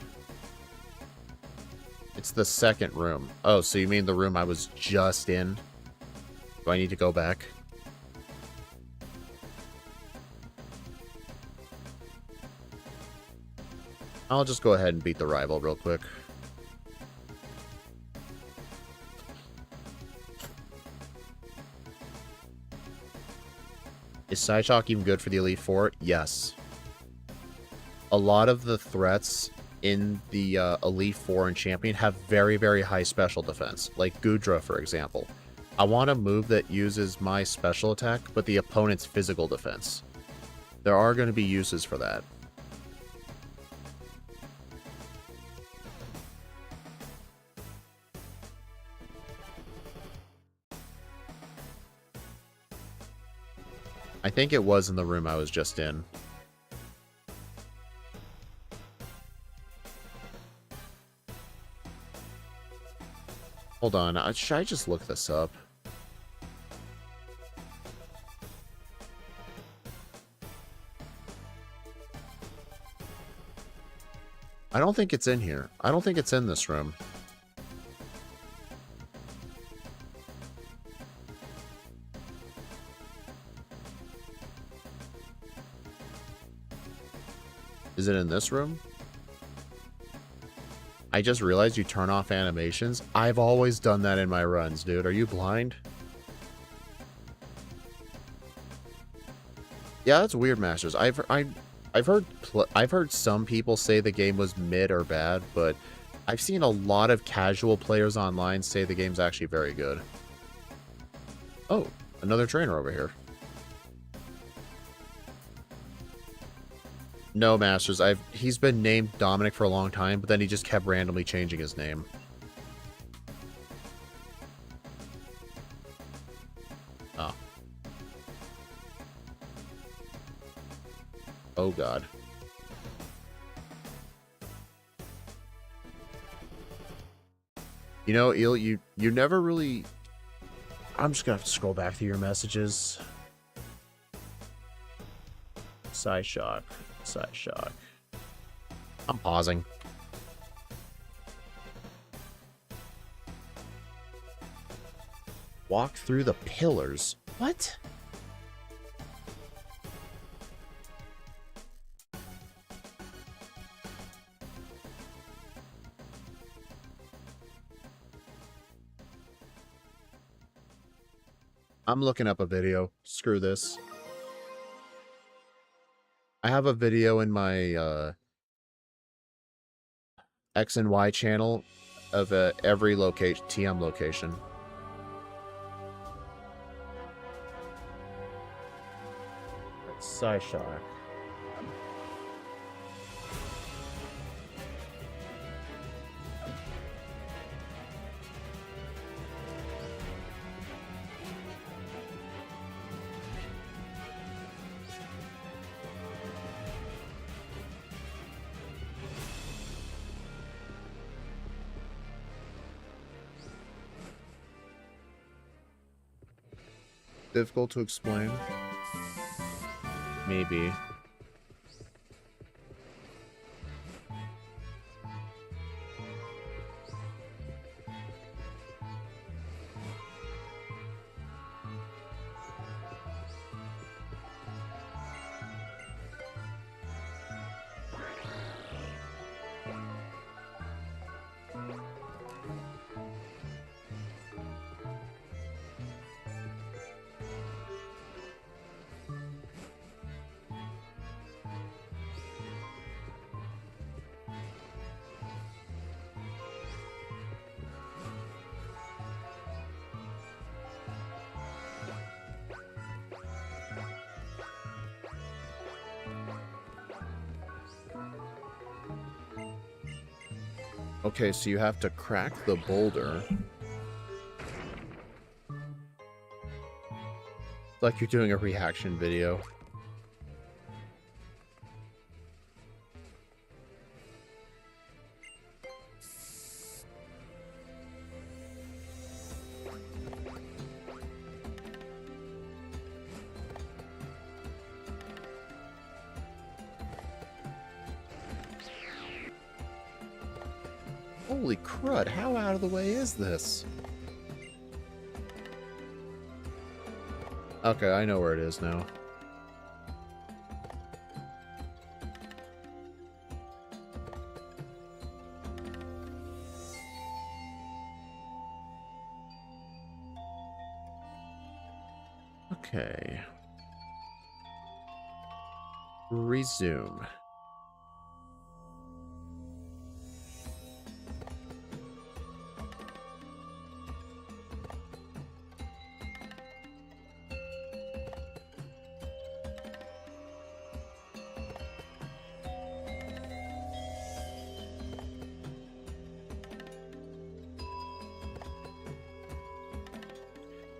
It's the second room. Oh, so you mean the room I was just in? Do I need to go back? I'll just go ahead and beat the rival real quick. Is Psyshock even good for the Elite Four? Yes. A lot of the threats in the Elite Four and Champion have very, very high special defense. Like Goodra, for example. I want a move that uses my special attack, but the opponent's physical defense. There are going to be uses for that. I think it was in the room I was just in. Hold on, should I just look this up? I don't think it's in here. I don't think it's in this room. Is it in this room? I just realized you turn off animations. I've always done that in my runs, dude. Are you blind? Yeah, that's weird, Masters. I've heard some people say the game was mid or bad, but I've seen a lot of casual players online say the game's actually very good. Oh, another trainer over here. No, Masters. He's been named Dominic for a long time, but then he just kept randomly changing his name. Oh. Oh, God. You know, Eel, you never really... I'm just gonna have to scroll back through your messages. Psyshock. Psyshock. I'm pausing. Walk through the pillars. What? I'm looking up a video. Screw this. I have a video in my X and Y channel of every location, TM location. Psyshock. Difficult to explain? Maybe. Okay, so you have to crack the boulder. It's like you're doing a reaction video. Holy crud, how out of the way is this? Okay, I know where it is now. Okay. Resume.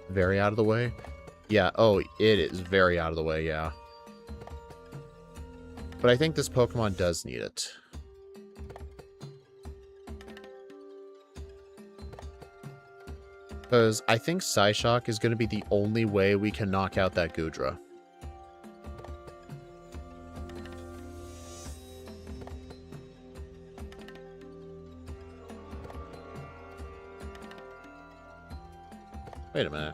Very out of the way? Yeah, oh, it is very out of the way, yeah. But I think this Pokemon does need it. Because I think Psyshock is going to be the only way we can knock out that Goodra. Wait a minute.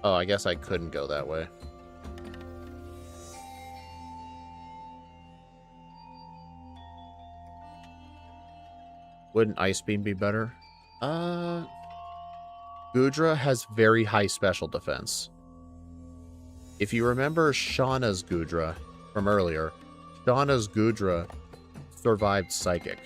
Oh, I guess I couldn't go that way. Wouldn't Ice Beam be better? Goodra has very high special defense. If you remember Shauna's Goodra from earlier, Shauna's Goodra survived Psychic.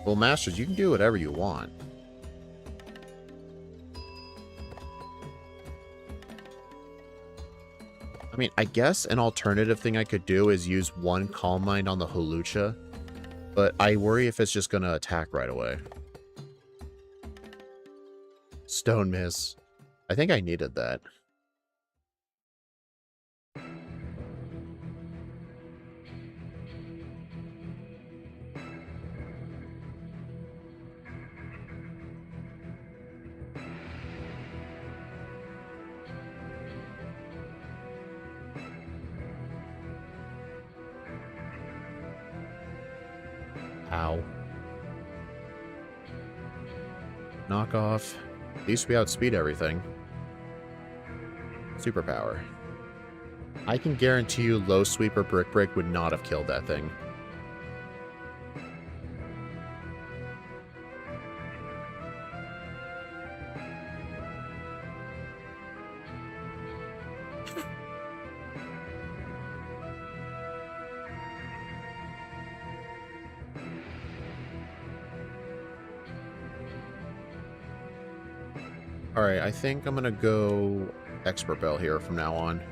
Well, Masters, you can do whatever you want. I mean, I guess an alternative thing I could do is use one Calm Mind on the Hawlucha, but I worry if it's just going to attack right away. Stone Miss. I think I needed that. Ow. Knock off. At least we outspeed everything. Superpower. I can guarantee you low sweep or brick break would not have killed that thing. Alright, I think I'm gonna go Expert Bell here from now on.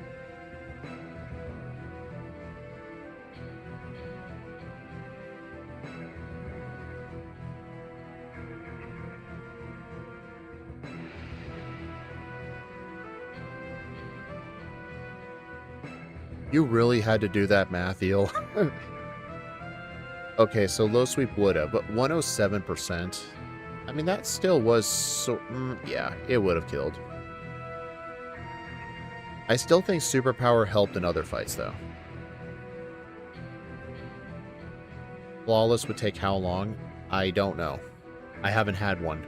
You really had to do that math, Eel. Okay, so low sweep would have, but 107%. I mean, that still was so... yeah, it would have killed. I still think Superpower helped in other fights, though. Flawless would take how long? I don't know. I haven't had one.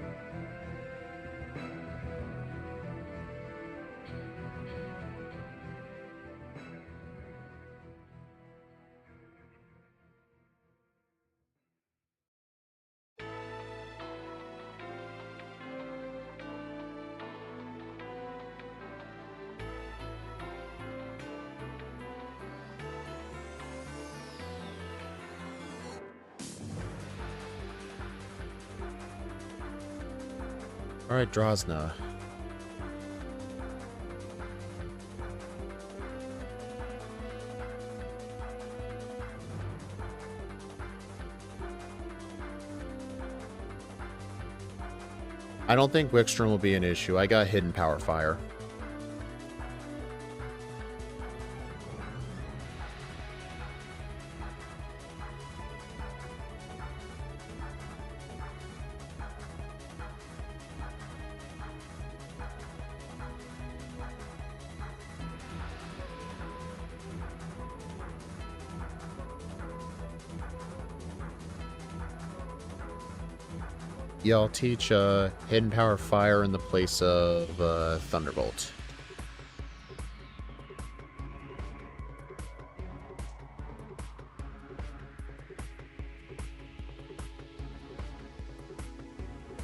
Alright, Drosna. I don't think Wickstrom will be an issue. I got Hidden Power Fire. Yeah, I'll teach Hidden Power Fire in the place of Thunderbolt.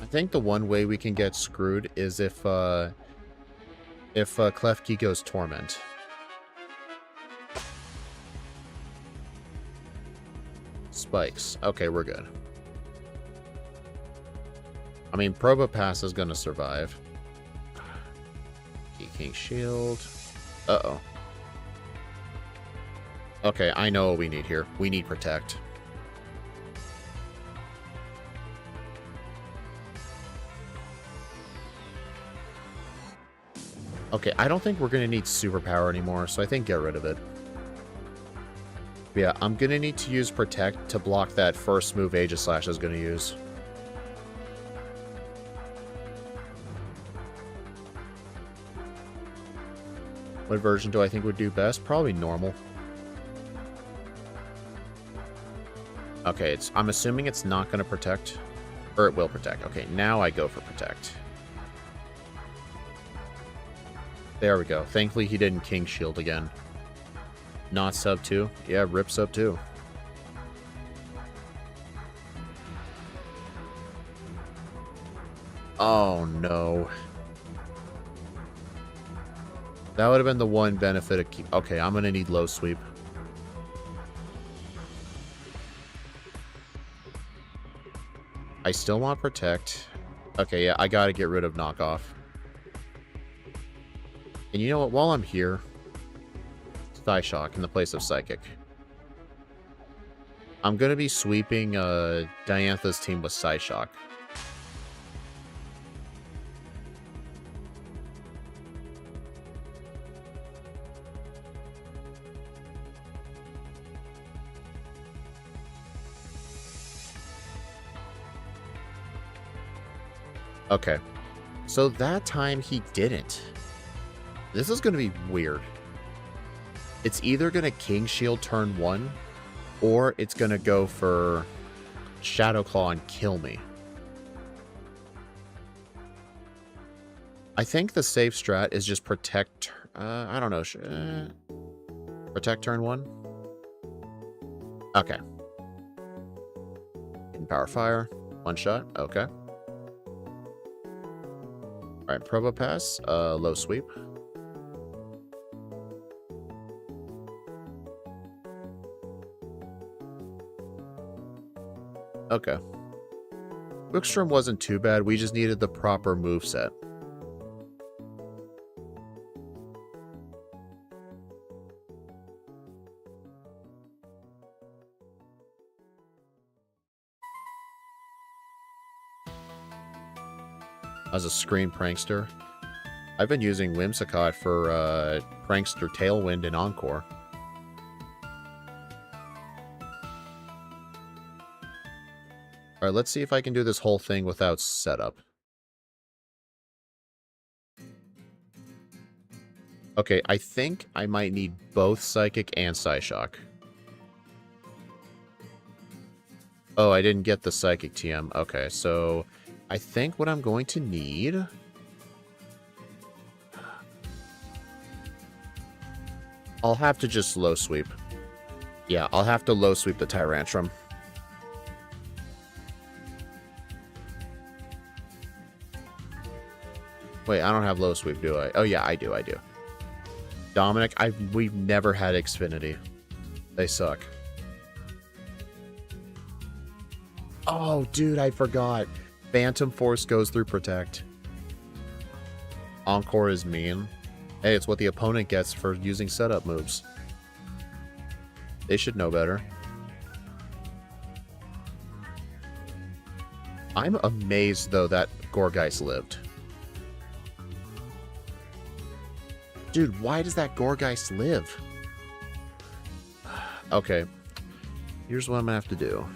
I think the one way we can get screwed is if Klefki goes Torment. Spikes. Okay, we're good. I mean, Probopass is going to survive. King Shield. Uh-oh. Okay, I know what we need here. We need Protect. Okay, I don't think we're going to need Superpower anymore, so I think get rid of it. Yeah, I'm going to need to use Protect to block that first move Aegislash is going to use. What version do I think would do best? Probably normal. Okay, I'm assuming it's not going to protect. Or it will protect. Okay, now I go for Protect. There we go. Thankfully he didn't King Shield again. Not sub 2. Yeah, rip sub 2. Oh no. That would have been the one benefit of keep. Okay, I'm gonna need low sweep. I still want Protect. Okay, yeah, I gotta get rid of Knockoff. And you know what? While I'm here, Psyshock in the place of Psychic. I'm gonna be sweeping Diantha's team with Psyshock. Okay, so that time he didn't. This is going to be weird. It's either going to King Shield turn 1, or it's going to go for Shadow Claw and kill me. I think the safe strat is just protect... I don't know. Protect turn 1? Okay. Hidden Power Fire. One shot. Okay. Alright, Probopass. Low sweep. Okay. Quickstrom wasn't too bad. We just needed the proper moveset. As a screen prankster, I've been using Whimsicott for Prankster Tailwind and Encore. Alright, let's see if I can do this whole thing without setup. Okay, I think I might need both Psychic and Psyshock. Oh, I didn't get the Psychic TM. Okay, so I think what I'm going to need... I'll have to just low sweep. Yeah, I'll have to low sweep the Tyrantrum. Wait, I don't have low sweep, do I? Oh yeah, I do. Dominic, we've never had Xfinity. They suck. Oh, dude, I forgot. Phantom Force goes through Protect. Encore is mean. Hey, it's what the opponent gets for using setup moves. They should know better. I'm amazed, though, that Gourgeist lived. Dude, why does that Gourgeist live? Okay. Here's what I'm gonna have to do.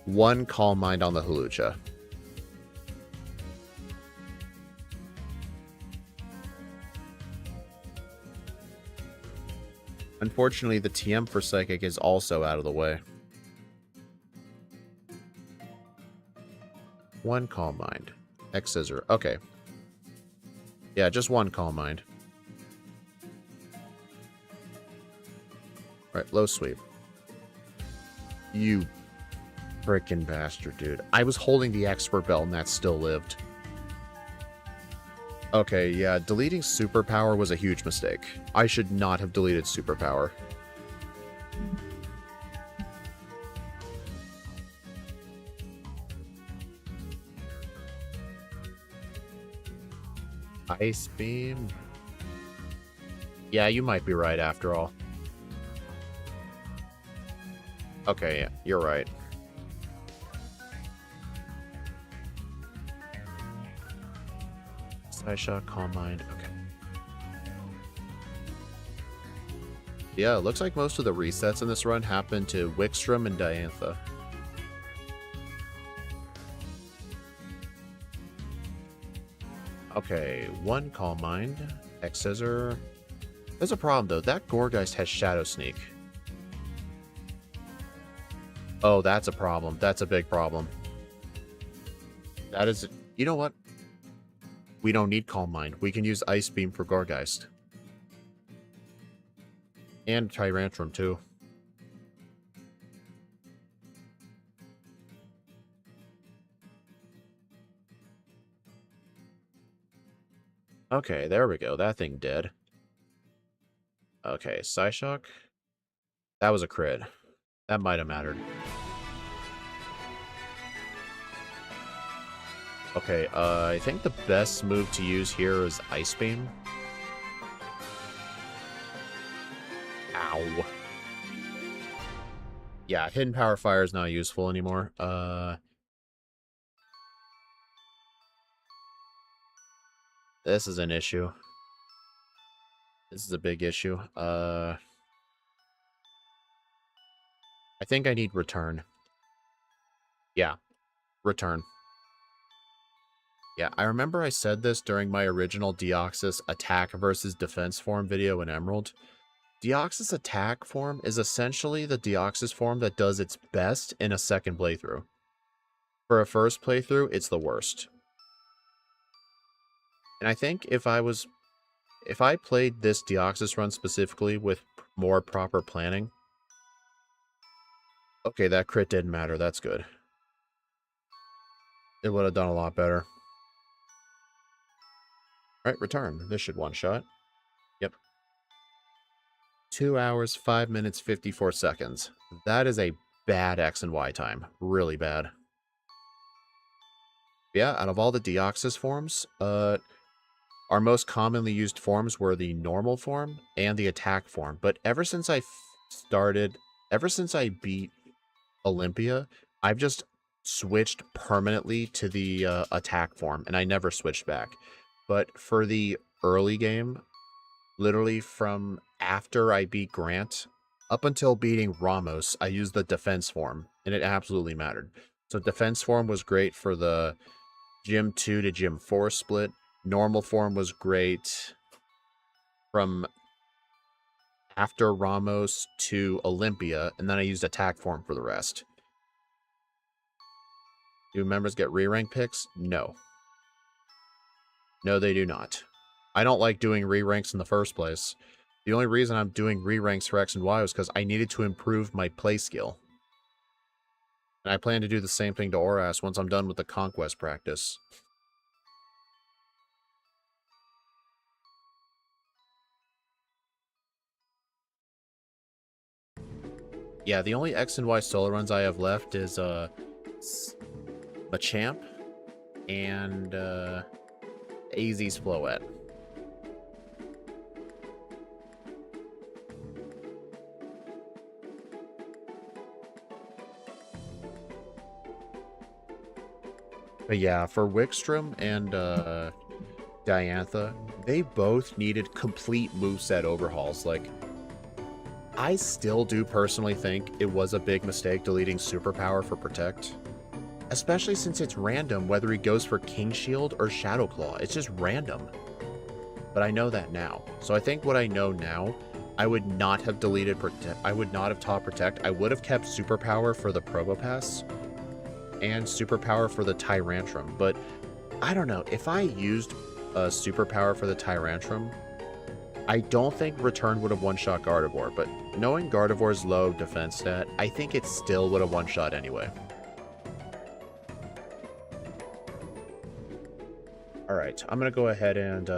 One Calm Mind on the Hawlucha. Unfortunately, the TM for Psychic is also out of the way. One Calm Mind. X Scissor. Okay. Yeah, just one Calm Mind. Alright, low sweep. You frickin' bastard, dude. I was holding the Expert Belt and that still lived. Okay, yeah, deleting Superpower was a huge mistake. I should not have deleted Superpower. Ice Beam? Yeah, you might be right after all. Okay, yeah, you're right. Psyshock, Calm Mind, okay. Yeah, it looks like most of the resets in this run happened to Wickstrom and Diantha. Okay, one Calm Mind, X Scissor. There's a problem though, that Gourgeist has Shadow Sneak. Oh, that's a problem. That's a big problem. That is... You know what? We don't need Calm Mind. We can use Ice Beam for Gourgeist. And Tyrantrum, too. Okay, there we go. That thing dead. Okay, Psyshock. That was a crit. That might have mattered. Okay, I think the best move to use here is Ice Beam. Ow. Yeah, Hidden Power Fire is not useful anymore. This is an issue. This is a big issue. I think I need Return. Yeah, Return. Yeah, I remember I said this during my original Deoxys attack versus defense form video in Emerald. Deoxys attack form is essentially the Deoxys form that does its best in a second playthrough. For a first playthrough, it's the worst. And I think if I played this Deoxys run specifically with more proper planning... Okay, that crit didn't matter. That's good. It would have done a lot better. Alright, return. This should one-shot. Yep. 2 hours, 5 minutes, 54 seconds. That is a bad X and Y time. Really bad. Yeah, out of all the Deoxys forms, our most commonly used forms were the normal form and the attack form. But ever since I beat Olympia, I've just switched permanently to the attack form, and I never switched back. But for the early game, literally from after I beat Grant up until beating Ramos, I used the defense form, and it absolutely mattered. So defense form was great for the Gym 2 to Gym 4 split. Normal form was great from after Ramos to Olympia, and then I used attack form for the rest. Do members get re-rank picks? No. No, they do not. I don't like doing re-ranks in the first place. The only reason I'm doing re-ranks for X and Y was because I needed to improve my play skill. And I plan to do the same thing to Oras once I'm done with the Conquest practice. Yeah, the only X and Y solo runs I have left is Machamp and AZ's Floette. But yeah, for Wickstrom and Diantha, they both needed complete moveset overhauls. Like, I still do personally think it was a big mistake deleting Superpower for Protect. Especially since it's random whether he goes for King Shield or Shadow Claw. It's just random. But I know that now. So I think what I know now, I would not have deleted Protect. I would not have taught Protect. I would have kept Superpower for the Probopass and Superpower for the Tyrantrum. But I don't know. If I used Superpower for the Tyrantrum, I don't think Return would have one-shot Gardevoir. But knowing Gardevoir's low defense stat, I think it still would have one-shot anyway. Alright, I'm going to go ahead and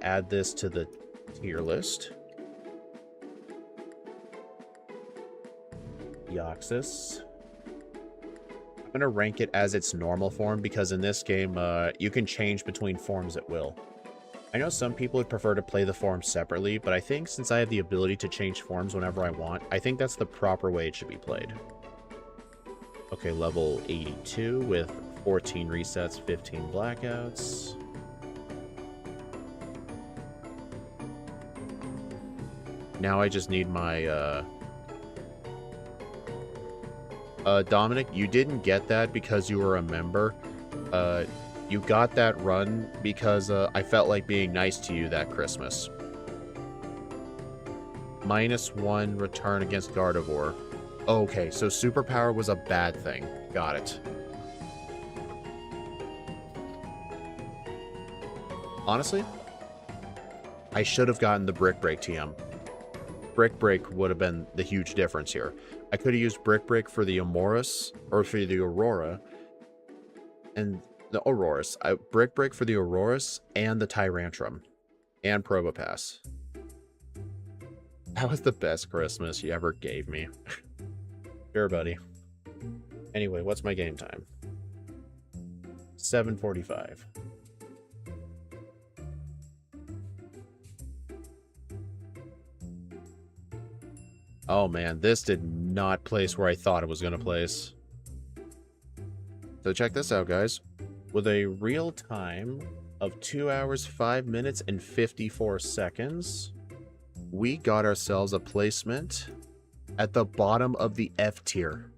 add this to the tier list. Deoxys. I'm going to rank it as its normal form because in this game, you can change between forms at will. I know some people would prefer to play the forms separately, but I think since I have the ability to change forms whenever I want, I think that's the proper way it should be played. Okay, level 82 with 14 resets, 15 blackouts. Now I just need my, Dominic, you didn't get that because you were a member. You got that run because, I felt like being nice to you that Christmas. -1 return against Gardevoir. Okay, so Superpower was a bad thing. Got it. Honestly, I should have gotten the Brick Break TM. Brick Break would have been the huge difference here. I could have used Brick Break for the Amoris, or for the Aurora, and the Auroras. Brick Break for the Auroras and the Tyrantrum, and Probopass. That was the best Christmas you ever gave me. Sure, buddy. Anyway, what's my game time? 7:45. Oh man, this did not place where I thought it was going to place. So check this out, guys. With a real time of 2 hours, 5 minutes, and 54 seconds, we got ourselves a placement at the bottom of the F tier.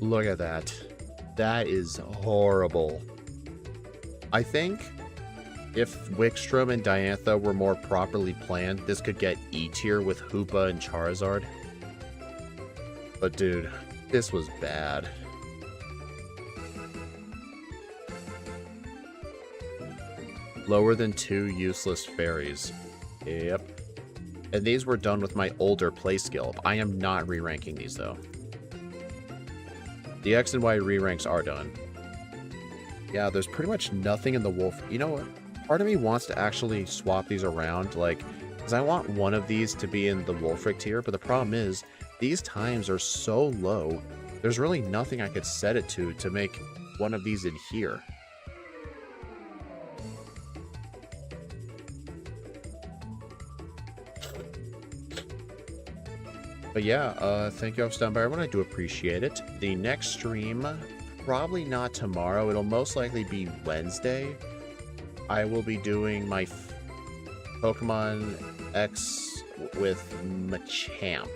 Look at that. That is horrible. I think If Wickstrom and Diantha were more properly planned, this could get E tier with Hoopa and Charizard. But dude, this was bad. Lower than 2 useless fairies. Yep. And these were done with my older play skill. I am not re-ranking these though. The X and Y re-ranks are done. Yeah, there's pretty much nothing in the wolf. You know what? Part of me wants to actually swap these around, like, because I want one of these to be in the Wolfric tier, but the problem is, these times are so low, there's really nothing I could set it to make one of these in here. But yeah, thank you all for stopping by, everyone. I do appreciate it. The next stream, probably not tomorrow. It'll most likely be Wednesday. I will be doing my Pokemon X with Machamp.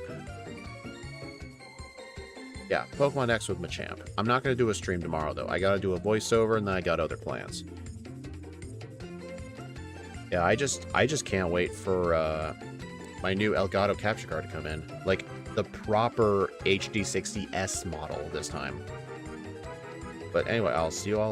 Yeah, Pokemon X with Machamp. I'm not going to do a stream tomorrow, though. I got to do a voiceover, and then I got other plans. Yeah, I just can't wait for my new Elgato capture card to come in. Like, the proper HD60S model this time. But anyway, I'll see you all